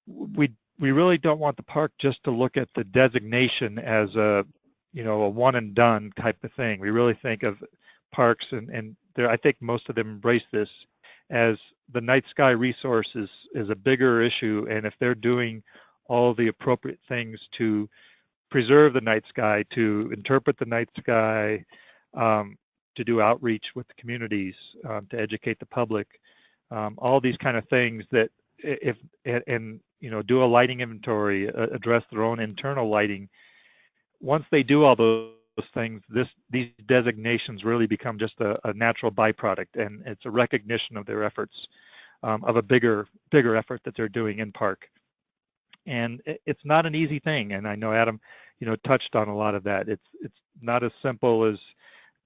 we really don't want the park just to look at the designation as a one and done type of thing. We really think of parks, and I think most of them embrace this as the night sky resource is a bigger issue, and if they're doing all the appropriate things to preserve the night sky, to interpret the night sky, to do outreach with the communities, to educate the public, all these kind of things that do a lighting inventory, address their own internal lighting. Once they do all those things, these designations really become just a natural byproduct, and it's a recognition of their efforts, of a bigger effort that they're doing in park. And it's not an easy thing, and I know Adam, touched on a lot of that. It's not as simple as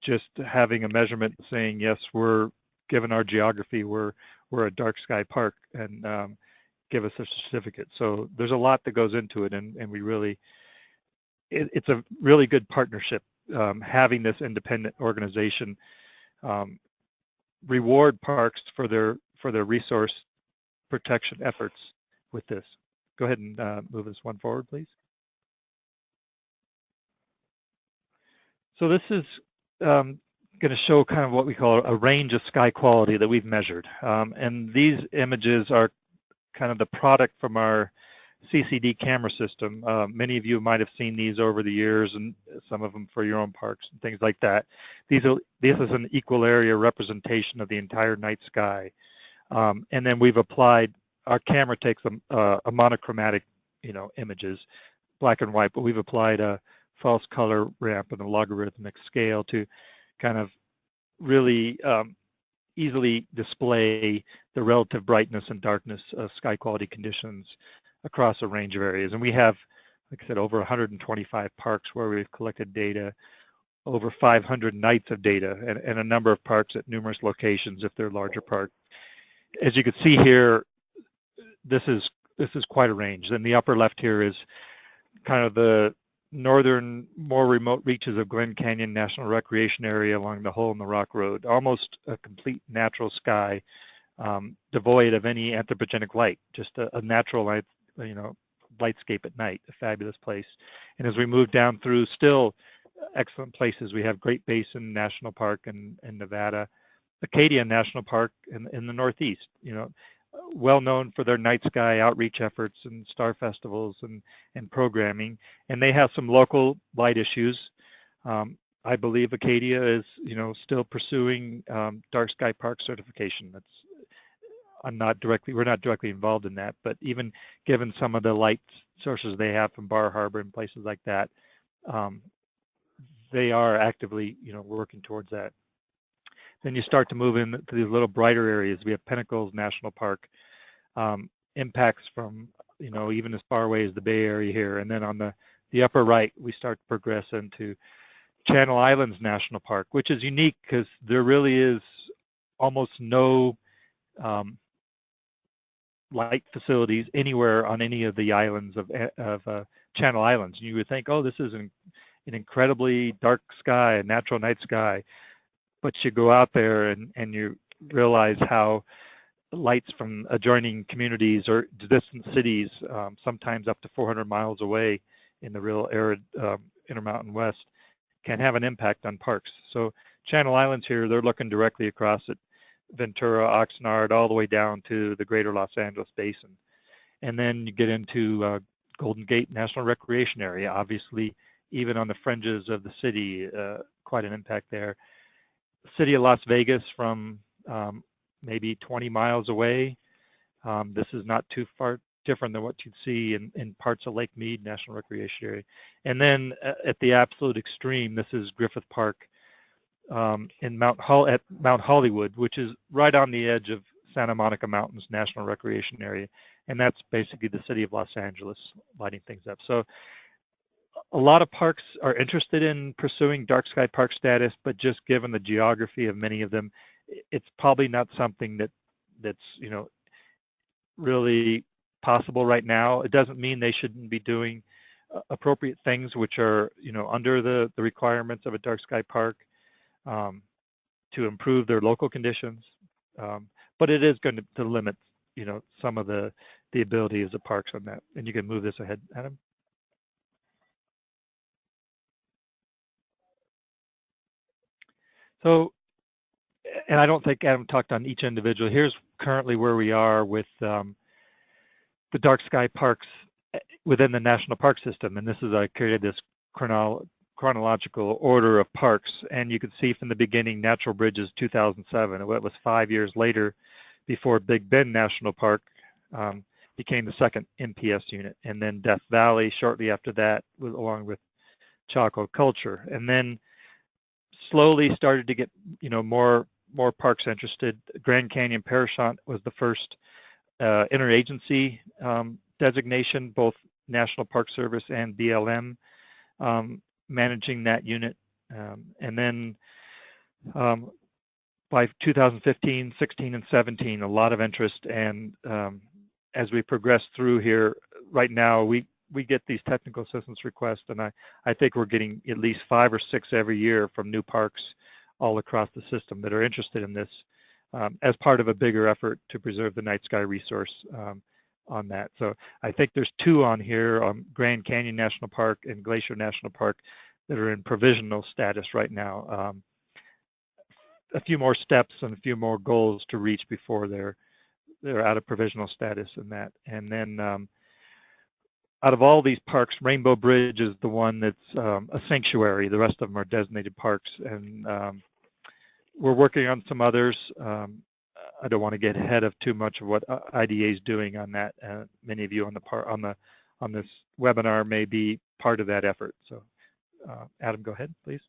just having a measurement saying, yes, we're given our geography, we're a dark sky park, and give us a certificate. So there's a lot that goes into it, and we really, it's a really good partnership, having this independent organization reward parks for their resource protection efforts with this. Go ahead and move this one forward, please. So this is going to show kind of what we call a range of sky quality that we've measured. And these images are kind of the product from our CCD camera system. Many of you might have seen these over the years, and some of them for your own parks and things like that. This is an equal area representation of the entire night sky. And then we've applied, our camera takes a monochromatic, images, black and white, but we've applied a false color ramp and a logarithmic scale to kind of really easily display the relative brightness and darkness of sky quality conditions across a range of areas. And we have, like I said, over 125 parks where we've collected data, over 500 nights of data, and a number of parks at numerous locations if they're larger parks. As you can see here, this is quite a range. In the upper left here is kind of the northern, more remote reaches of Glen Canyon National Recreation Area along the Hole in the Rock Road, almost a complete natural sky, devoid of any anthropogenic light, just a natural light, lightscape at night, a fabulous place. And as we move down through, still excellent places. We have Great Basin National Park in Nevada, Acadia National Park in the Northeast, well known for their night sky outreach efforts and star festivals and programming. And they have some local light issues. I believe Acadia is, still pursuing dark sky park certification. we're not directly involved in that, but even given some of the light sources they have from Bar Harbor and places like that, they are actively, working towards that. Then you start to move into these little brighter areas. We have Pinnacles National Park, impacts from, even as far away as the Bay Area here. And then on the upper right, we start to progress into Channel Islands National Park, which is unique because there really is almost no light facilities anywhere on any of the islands of Channel Islands. You would think, oh, this is an incredibly dark sky, a natural night sky. But you go out there and you realize how lights from adjoining communities or distant cities, sometimes up to 400 miles away in the real arid Intermountain West, can have an impact on parks. So Channel Islands here, they're looking directly across at Ventura, Oxnard, all the way down to the greater Los Angeles basin. And then you get into Golden Gate National Recreation Area, obviously even on the fringes of the city, quite an impact there. City of Las Vegas from maybe 20 miles away. This is not too far different than what you'd see in parts of Lake Mead National Recreation Area. And then at the absolute extreme, this is Griffith Park in Mount Hollywood, which is right on the edge of Santa Monica Mountains National Recreation Area. And that's basically the city of Los Angeles lighting things up. So a lot of parks are interested in pursuing dark sky park status, but just given the geography of many of them, it's probably not something that's really possible right now. It doesn't mean they shouldn't be doing appropriate things which are under the requirements of a dark sky park to improve their local conditions, but it is going to limit some of the abilities of parks on that. And you can move this ahead, Adam. So, and I don't think Adam talked on each individual. Here's currently where we are with the dark sky parks within the national park system. And this is, I created this chronological order of parks. And you can see from the beginning, Natural Bridges 2007. It was 5 years later before Big Bend National Park became the second NPS unit. And then Death Valley shortly after that, along with Chaco Culture. And then slowly started to get more parks interested. Grand Canyon Parashant was the first interagency designation, both National Park Service and BLM managing that unit. And then by 2015, 16, and 17, a lot of interest. And as we progress through here, right now we get these technical assistance requests, and I think we're getting at least 5 or 6 every year from new parks all across the system that are interested in this as part of a bigger effort to preserve the night sky resource on that. So I think there's 2 on here, Grand Canyon National Park and Glacier National Park, that are in provisional status right now. A few more steps and a few more goals to reach before they're out of provisional status in that. And then out of all these parks, Rainbow Bridge is the one that's a sanctuary. The rest of them are designated parks, and we're working on some others. I don't want to get ahead of too much of what IDA is doing on that. Many of you on this webinar may be part of that effort. So, Adam, go ahead, please.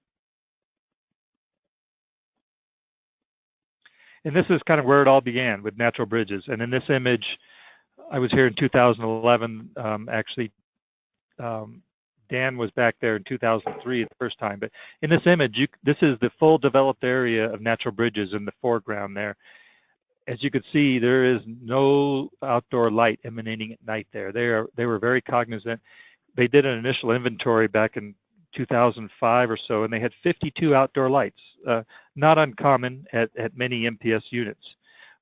And this is kind of where it all began with Natural Bridges. And in this image, I was here in 2011. Actually, Dan was back there in 2003 the first time. But in this image, this is the full developed area of Natural Bridges in the foreground there. As you can see, there is no outdoor light emanating at night there. They were very cognizant. They did an initial inventory back in 2005 or so, and they had 52 outdoor lights. Not uncommon at many NPS units.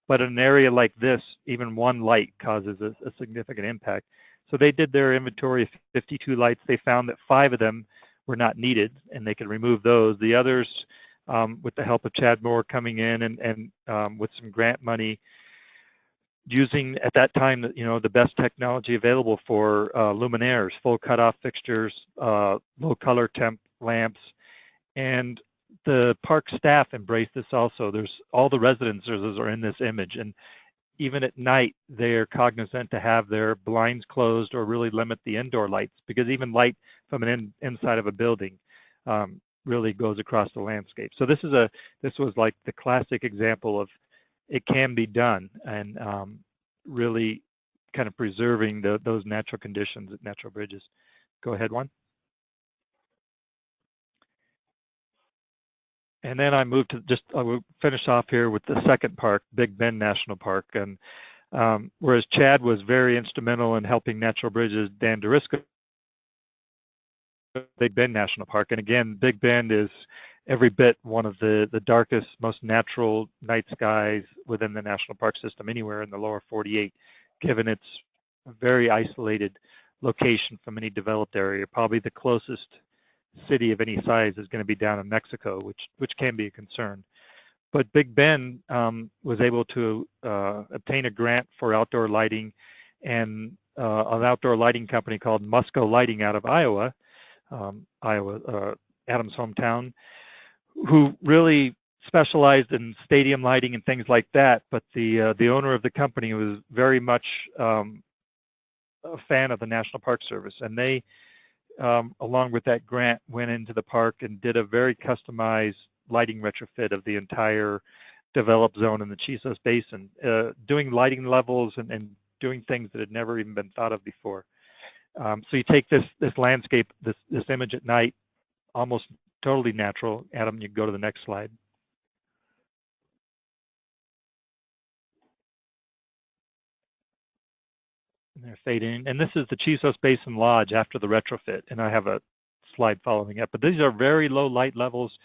But in an area like this, even one light causes a significant impact. So they did their inventory of 52 lights. They found that 5 of them were not needed, and they could remove those. The others, with the help of Chad Moore coming in and with some grant money, using at that time the best technology available for luminaires, full cutoff fixtures, low color temp lamps, and the park staff embraced this also. There's all the residences are in this image, and even at night they're cognizant to have their blinds closed or really limit the indoor lights, because even light from an inside of a building really goes across the landscape. So this was like the classic example of it can be done, and really kind of preserving those natural conditions at Natural Bridges. Go ahead, Juan. And then I moved to I will finish off here with the second park, Big Bend National Park. And whereas Chad was very instrumental in helping Natural Bridges, Dan Deriska, Big Bend National Park. And again, Big Bend is every bit one of the darkest, most natural night skies within the national park system anywhere in the lower 48, given its very isolated location from any developed area. Probably the closest city of any size is going to be down in Mexico, which can be a concern. But Big Bend was able to obtain a grant for outdoor lighting, and an outdoor lighting company called Musco Lighting out of Iowa, Adam's hometown, who really specialized in stadium lighting and things like that. But the owner of the company was very much a fan of the National Park Service, and they, along with that grant, went into the park and did a very customized lighting retrofit of the entire developed zone in the Chisos Basin, doing lighting levels and doing things that had never even been thought of before. So you take this landscape, this image at night, almost totally natural. Adam, you can go to the next slide. And they're fading. And this is the Chisos Basin Lodge after the retrofit, and I have a slide following up. But these are very low light levels.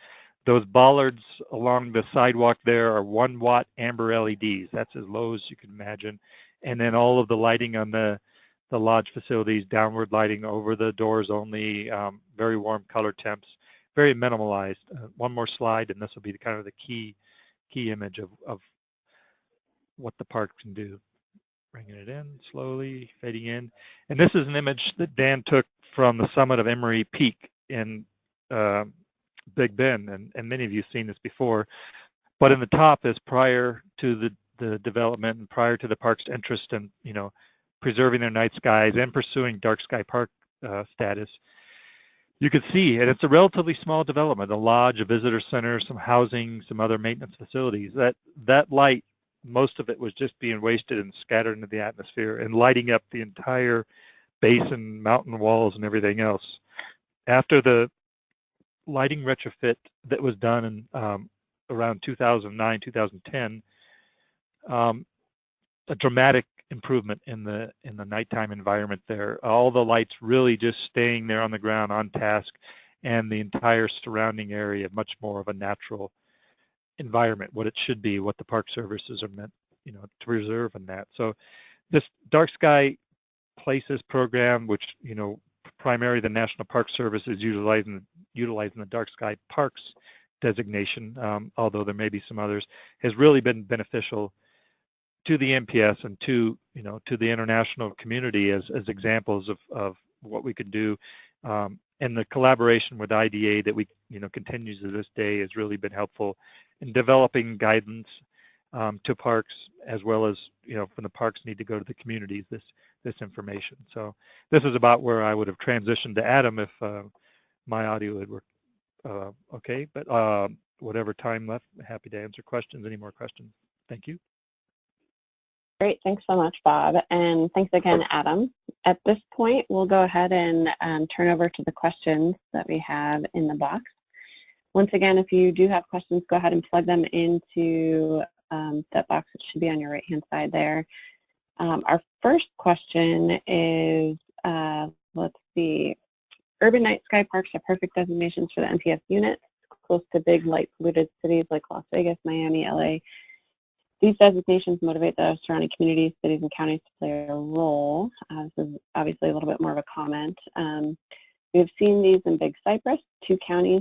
Those bollards along the sidewalk there are 1-watt amber LEDs. That's as low as you can imagine. And then all of the lighting on the lodge facilities, downward lighting over the doors only, very warm color temps, very minimalized. One more slide, and this will be kind of the key image of what the park can do. Bringing it in, slowly fading in. And this is an image that Dan took from the summit of Emery Peak in Big Bend, and many of you have seen this before. But in the top is prior to the development and prior to the park's interest in, preserving their night skies and pursuing dark sky park status. You could see, and it's a relatively small development, a lodge, a visitor center, some housing, some other maintenance facilities. That light, most of it was just being wasted and scattered into the atmosphere and lighting up the entire basin, mountain walls, and everything else. After the lighting retrofit that was done in around 2009, 2010, a dramatic improvement in the nighttime environment there. All the lights really just staying there on the ground on task, and the entire surrounding area much more of a natural environment, what it should be, what the Park Services are meant, to preserve in that. So this Dark Sky Places program, which, primarily the National Park Service is utilizing the Dark Sky Parks designation, although there may be some others, has really been beneficial to the NPS and to the international community as examples of what we could do. And the collaboration with IDA that we continues to this day has really been helpful in developing guidance to parks, as well as from the parks need to go to the communities this information. So this is about where I would have transitioned to Adam if my audio had worked okay. But whatever time left, happy to answer questions. Any more questions? Thank you. Great, thanks so much, Bob, and thanks again, Adam. At this point, we'll go ahead and turn over to the questions that we have in the box. Once again, if you do have questions, go ahead and plug them into that box that should be on your right-hand side there. Our first question is, let's see, urban night sky parks are perfect designations for the NPS units, close to big light polluted cities like Las Vegas, Miami, LA. These designations motivate the surrounding communities, cities, and counties to play a role. This is obviously a little bit more of a comment. We have seen these in Big Cypress. 2 counties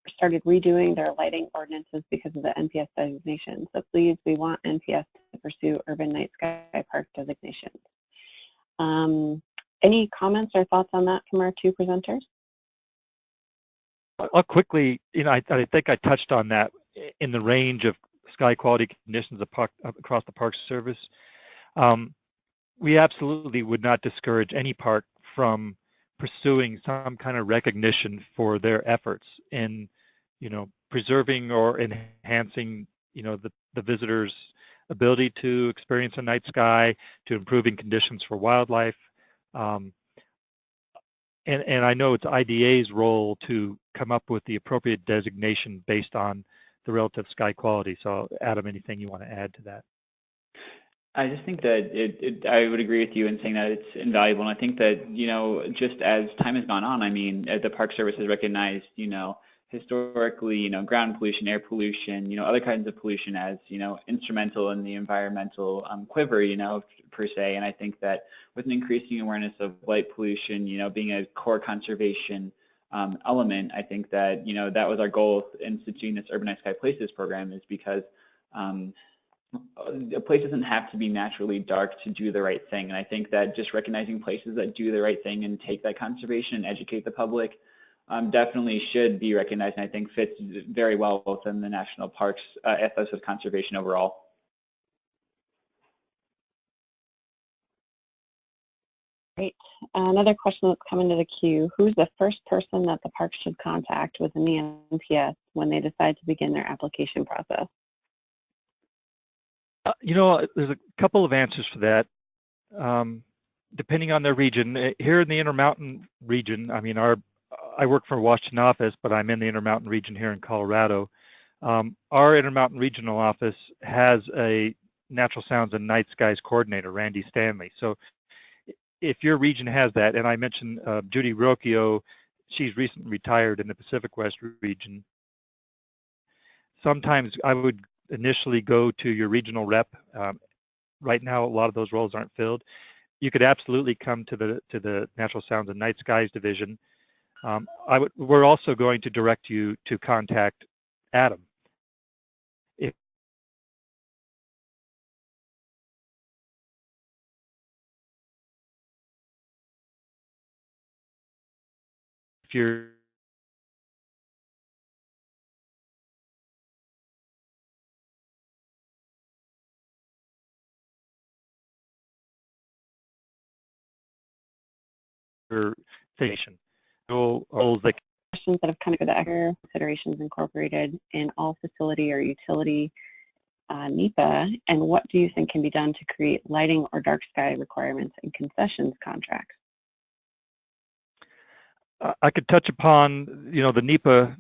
started redoing their lighting ordinances because of the NPS designation. So please, we want NPS to pursue urban night sky park designations. Any comments or thoughts on that from our 2 presenters? I'll quickly, I think I touched on that in the range of sky quality conditions across the Park Service. We absolutely would not discourage any park from pursuing some kind of recognition for their efforts in, preserving or enhancing, the visitors' ability to experience a night sky, to improving conditions for wildlife. And I know it's IDA's role to come up with the appropriate designation based on the relative sky quality. So Adam, anything you want to add to that? I just think that I would agree with you in saying that it's invaluable. And I think that, just as time has gone on, I mean, the Park Service has recognized, historically, ground pollution, air pollution, other kinds of pollution as, instrumental in the environmental quiver, per se. And I think that with an increasing awareness of light pollution, being a core conservation element, I think that, that was our goal in instituting this Urban Night Sky Places program, is because a place doesn't have to be naturally dark to do the right thing. And I think that just recognizing places that do the right thing and take that conservation and educate the public definitely should be recognized, and I think fits very well within the national parks ethos of conservation overall. Great. Another question that's come into the queue: who's the first person that the park should contact within the NPS when they decide to begin their application process? There's a couple of answers for that. Depending on their region, here in the Intermountain region, I work for a Washington office, but I'm in the Intermountain region here in Colorado. Our Intermountain Regional Office has a Natural Sounds and Night Skies coordinator, Randy Stanley. So if your region has that, and I mentioned Judy Rocchio, she's recently retired in the Pacific West region. Sometimes I would initially go to your regional rep. Right now, a lot of those roles aren't filled. You could absolutely come to the Natural Sounds and Night Skies division. We're also going to direct you to contact Adam. If you're station, that questions that have come to the ECHR considerations incorporated in all facility or utility NEPA, and what do you think can be done to create lighting or dark sky requirements in concessions contracts? I could touch upon, the NEPA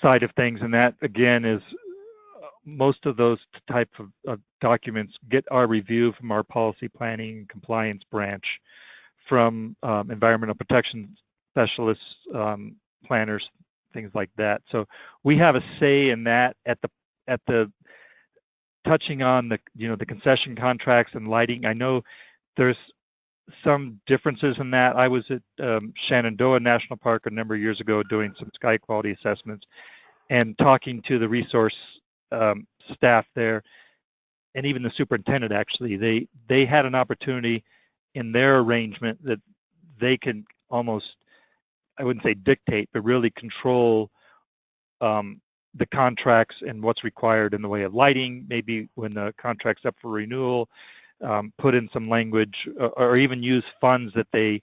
side of things, and that again is most of those type of documents get our review from our policy planning and compliance branch, from environmental protection specialists, planners, things like that. So we have a say in that at the touching on the the concession contracts and lighting. I know there's some differences in that. I was at Shenandoah National Park a number of years ago doing some sky quality assessments and talking to the resource staff there, and even the superintendent. Actually, they had an opportunity in their arrangement that they can almost, I wouldn't say dictate, but really control the contracts and what's required in the way of lighting. Maybe when the contract's up for renewal, put in some language, or even use funds that they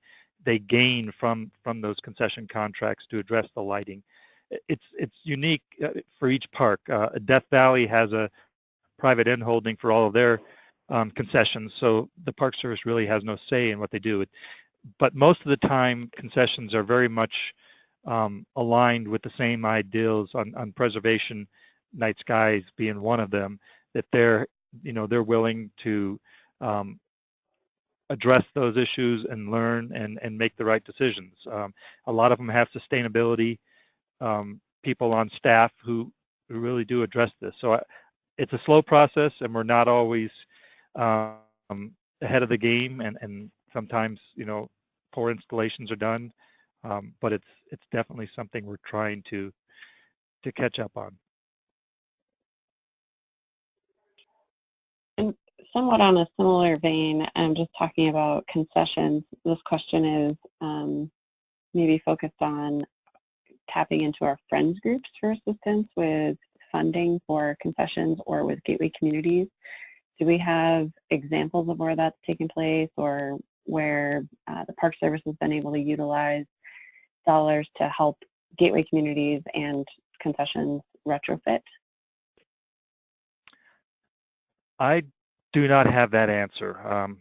gain from those concession contracts to address the lighting. It's unique for each park. Death Valley has a private end holding for all of their concessions, so the Park Service really has no say in what they do. But most of the time, concessions are very much aligned with the same ideals on preservation, night skies being one of them, that they're willing to address those issues and learn and make the right decisions. A lot of them have sustainability people on staff who really do address this. So it's a slow process, and we're not always ahead of the game, and sometimes poor installations are done, but it's definitely something we're trying to catch up on. And somewhat on a similar vein, just talking about concessions, this question is maybe focused on tapping into our friends groups for assistance with funding for concessions or with gateway communities. Do we have examples of where that's taken place, or where the Park Service has been able to utilize dollars to help gateway communities and concessions retrofit? I do not have that answer.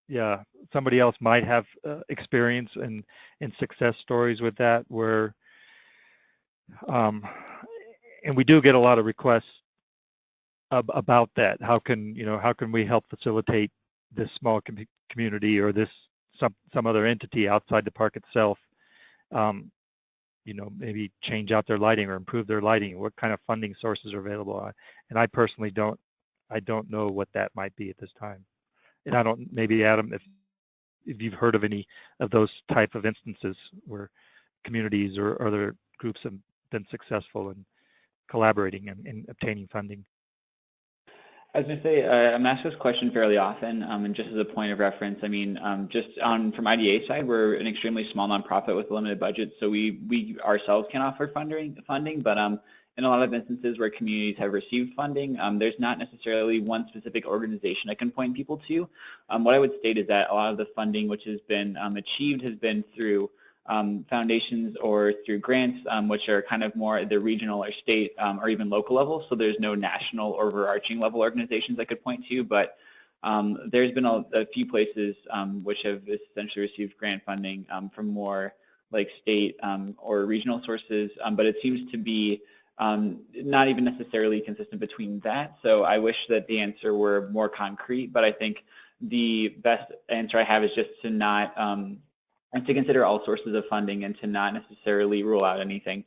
Yeah, somebody else might have experience and success stories with that, where, and we do get a lot of requests about that. How can we help facilitate this small community or this some other entity outside the park itself? maybe change out their lighting or improve their lighting? What kind of funding sources are available? And I personally don't know what that might be at this time. And I don't, maybe Adam, if you've heard of any of those type of instances where communities or other groups have been successful in collaborating and obtaining funding. I was going to say, I'm asked this question fairly often, and just as a point of reference, I mean, from IDA side, we're an extremely small nonprofit with a limited budget, so we ourselves can offer funding, but in a lot of instances where communities have received funding, there's not necessarily one specific organization I can point people to. What I would state is that a lot of the funding which has been achieved has been through foundations or through grants, which are kind of more at the regional or state or even local level. So there's no national or overarching level organizations I could point to, but there's been a few places which have essentially received grant funding from more like state or regional sources, but it seems to be not even necessarily consistent between that. So I wish that the answer were more concrete, but I think the best answer I have is just to not and to consider all sources of funding and to not necessarily rule out anything.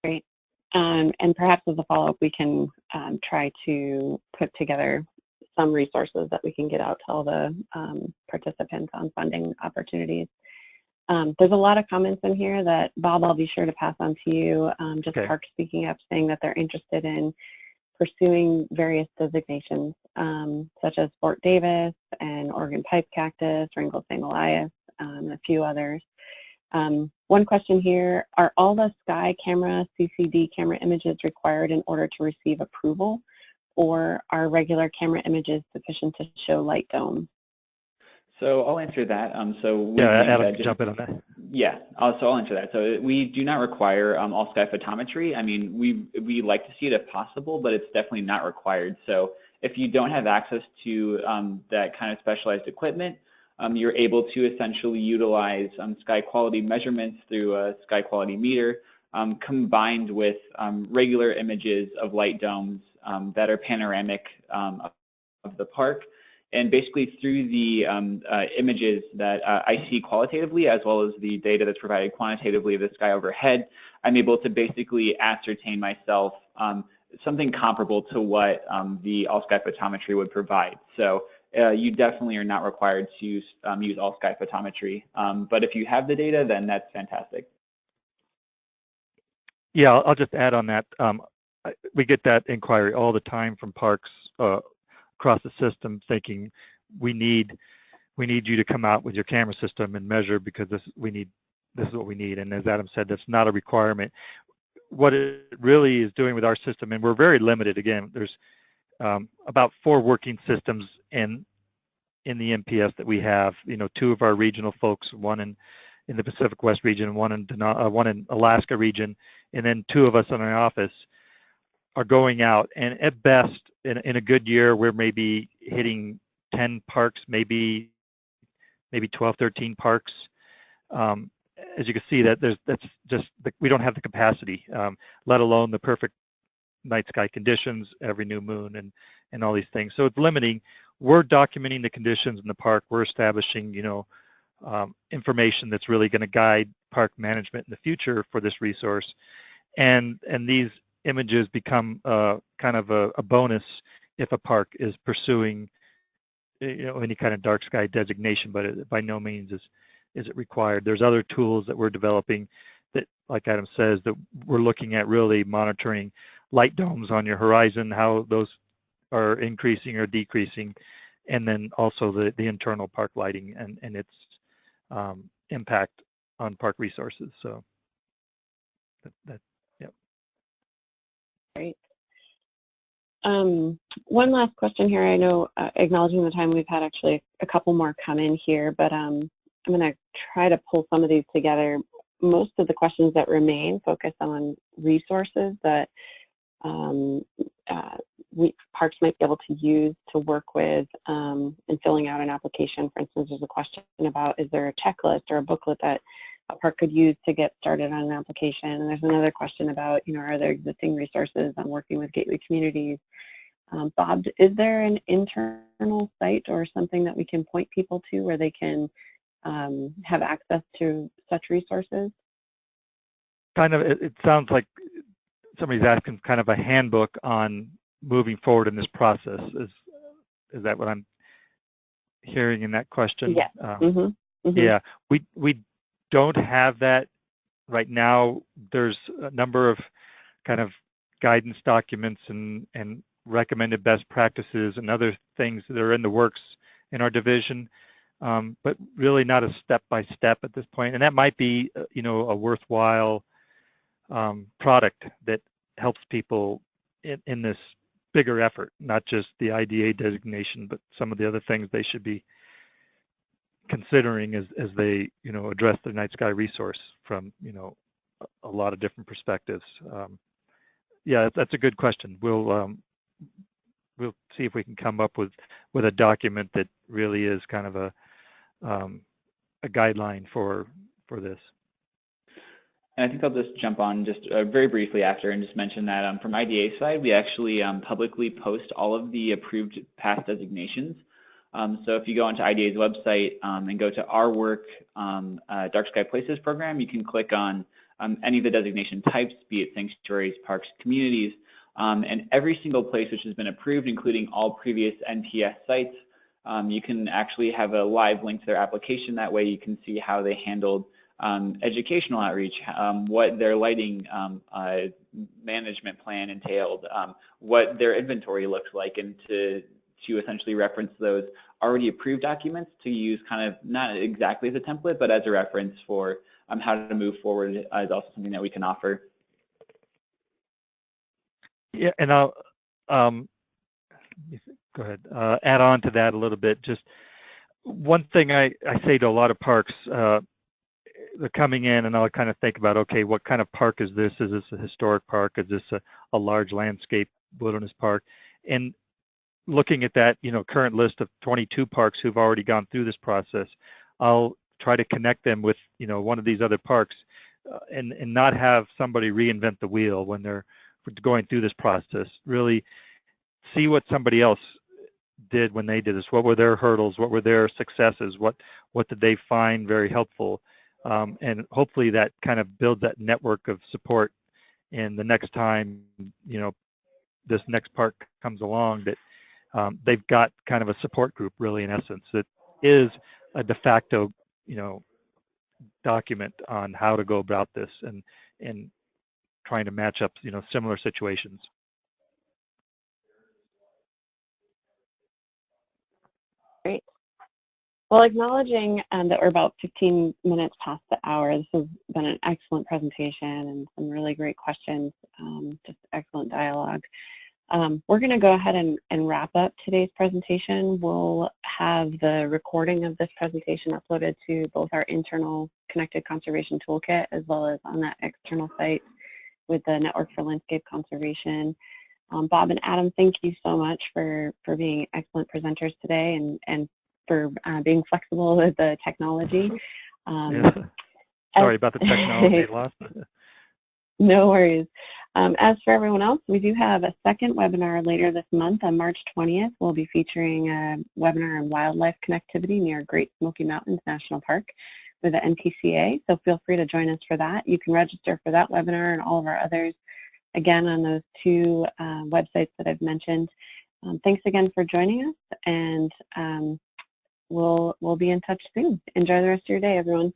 Great. And perhaps as a follow-up, we can try to put together some resources that we can get out to all the participants on funding opportunities. There's a lot of comments in here that, Bob, I'll be sure to pass on to you. Just Okay. Park speaking up, saying that they're interested in pursuing various designations, such as Fort Davis and Oregon Pipe Cactus, Ringgold St. Elias, and a few others. One question here, are all the sky camera, CCD camera images required in order to receive approval, or are regular camera images sufficient to show light domes? So I'll answer that. Yeah, Adam, jump in on that. Yeah, so I'll answer that. So we do not require all sky photometry. I mean, we like to see it if possible, but it's definitely not required. So if you don't have access to that kind of specialized equipment, you're able to essentially utilize sky quality measurements through a sky quality meter combined with regular images of light domes that are panoramic of the park. And basically through the images that I see qualitatively as well as the data that's provided quantitatively of the sky overhead, I'm able to basically ascertain myself something comparable to what the all-sky photometry would provide. So you definitely are not required to use all-sky photometry. But if you have the data, then that's fantastic. Yeah, I'll just add on that. We get that inquiry all the time from parks across the system, thinking we need you to come out with your camera system and measure because this is what we need. And as Adam said, that's not a requirement. What it really is doing with our system, and we're very limited. Again, there's about 4 working systems in the NPS that we have. 2 of our regional folks, one in the Pacific West region, one in Alaska region, and then 2 of us in our office are going out, and at best, in a good year, we're maybe hitting 10 parks, maybe 12, 13 parks. As you can see, we don't have the capacity, let alone the perfect night sky conditions, every new moon, and all these things. So it's limiting. We're documenting the conditions in the park. We're establishing, information that's really going to guide park management in the future for this resource, and these images become kind of a bonus if a park is pursuing any kind of dark sky designation, but it by no means is it required. There's other tools that we're developing that, like Adam says, that we're looking at really monitoring light domes on your horizon, how those are increasing or decreasing, and then also the internal park lighting and its impact on park resources. So that. Great. One last question here. I know, acknowledging the time, we've had actually a couple more come in here, but I'm going to try to pull some of these together. Most of the questions that remain focus on resources that parks might be able to use to work with in filling out an application. For instance, there's a question about, is there a checklist or a booklet that a park could use to get started on an application? And there's another question about, are there existing resources on working with gateway communities? Bob, is there an internal site or something that we can point people to where they can have access to such resources? Kind of, it sounds like somebody's asking kind of a handbook on moving forward in this process. Is that what I'm hearing in that question? Yes. Yeah, we don't have that right now. There's a number of kind of guidance documents and recommended best practices and other things that are in the works in our division, but really not a step-by-step at this point. And that might be, a worthwhile product that helps people in this bigger effort, not just the IDA designation, but some of the other things they should be considering as they, address the night sky resource from, a lot of different perspectives. Yeah, that's a good question. We'll see if we can come up with a document that really is kind of a guideline for this. And I think I'll just jump on just very briefly after and just mention that from IDA side, we actually publicly post all of the approved past designations. So if you go onto IDA's website and go to our work Dark Sky Places program, you can click on any of the designation types, be it sanctuaries, parks, communities, and every single place which has been approved, including all previous NPS sites. You can actually have a live link to their application. That way you can see how they handled educational outreach, what their lighting management plan entailed, what their inventory looks like, and to essentially reference those already approved documents to use kind of not exactly as a template, but as a reference for how to move forward is also something that we can offer. Yeah, and I'll go ahead, add on to that a little bit. Just one thing I say to a lot of parks, they're coming in and I'll kind of think about, okay, what kind of park is this? Is this a historic park? Is this a large landscape wilderness park? And looking at that, current list of 22 parks who've already gone through this process, I'll try to connect them with, one of these other parks and not have somebody reinvent the wheel when they're going through this process. Really see what somebody else did when they did this. What were their hurdles? What were their successes? What did they find very helpful? And hopefully that kind of builds that network of support. And the next time, this next park comes along, that they've got kind of a support group, really, in essence, that is a de facto, document on how to go about this and trying to match up, similar situations. Great. Well, acknowledging that we're about 15 minutes past the hour, this has been an excellent presentation and some really great questions, just excellent dialogue. We're going to go ahead and wrap up today's presentation. We'll have the recording of this presentation uploaded to both our internal Connected Conservation Toolkit as well as on that external site with the Network for Landscape Conservation. Bob and Adam, thank you so much for being excellent presenters today and for being flexible with the technology. Sorry about the technology loss. No worries. As for everyone else, we do have a second webinar later this month on March 20th. We'll be featuring a webinar on wildlife connectivity near Great Smoky Mountains National Park with the NPCA, so feel free to join us for that. You can register for that webinar and all of our others, again, on those two websites that I've mentioned. Thanks again for joining us, and we'll be in touch soon. Enjoy the rest of your day, everyone.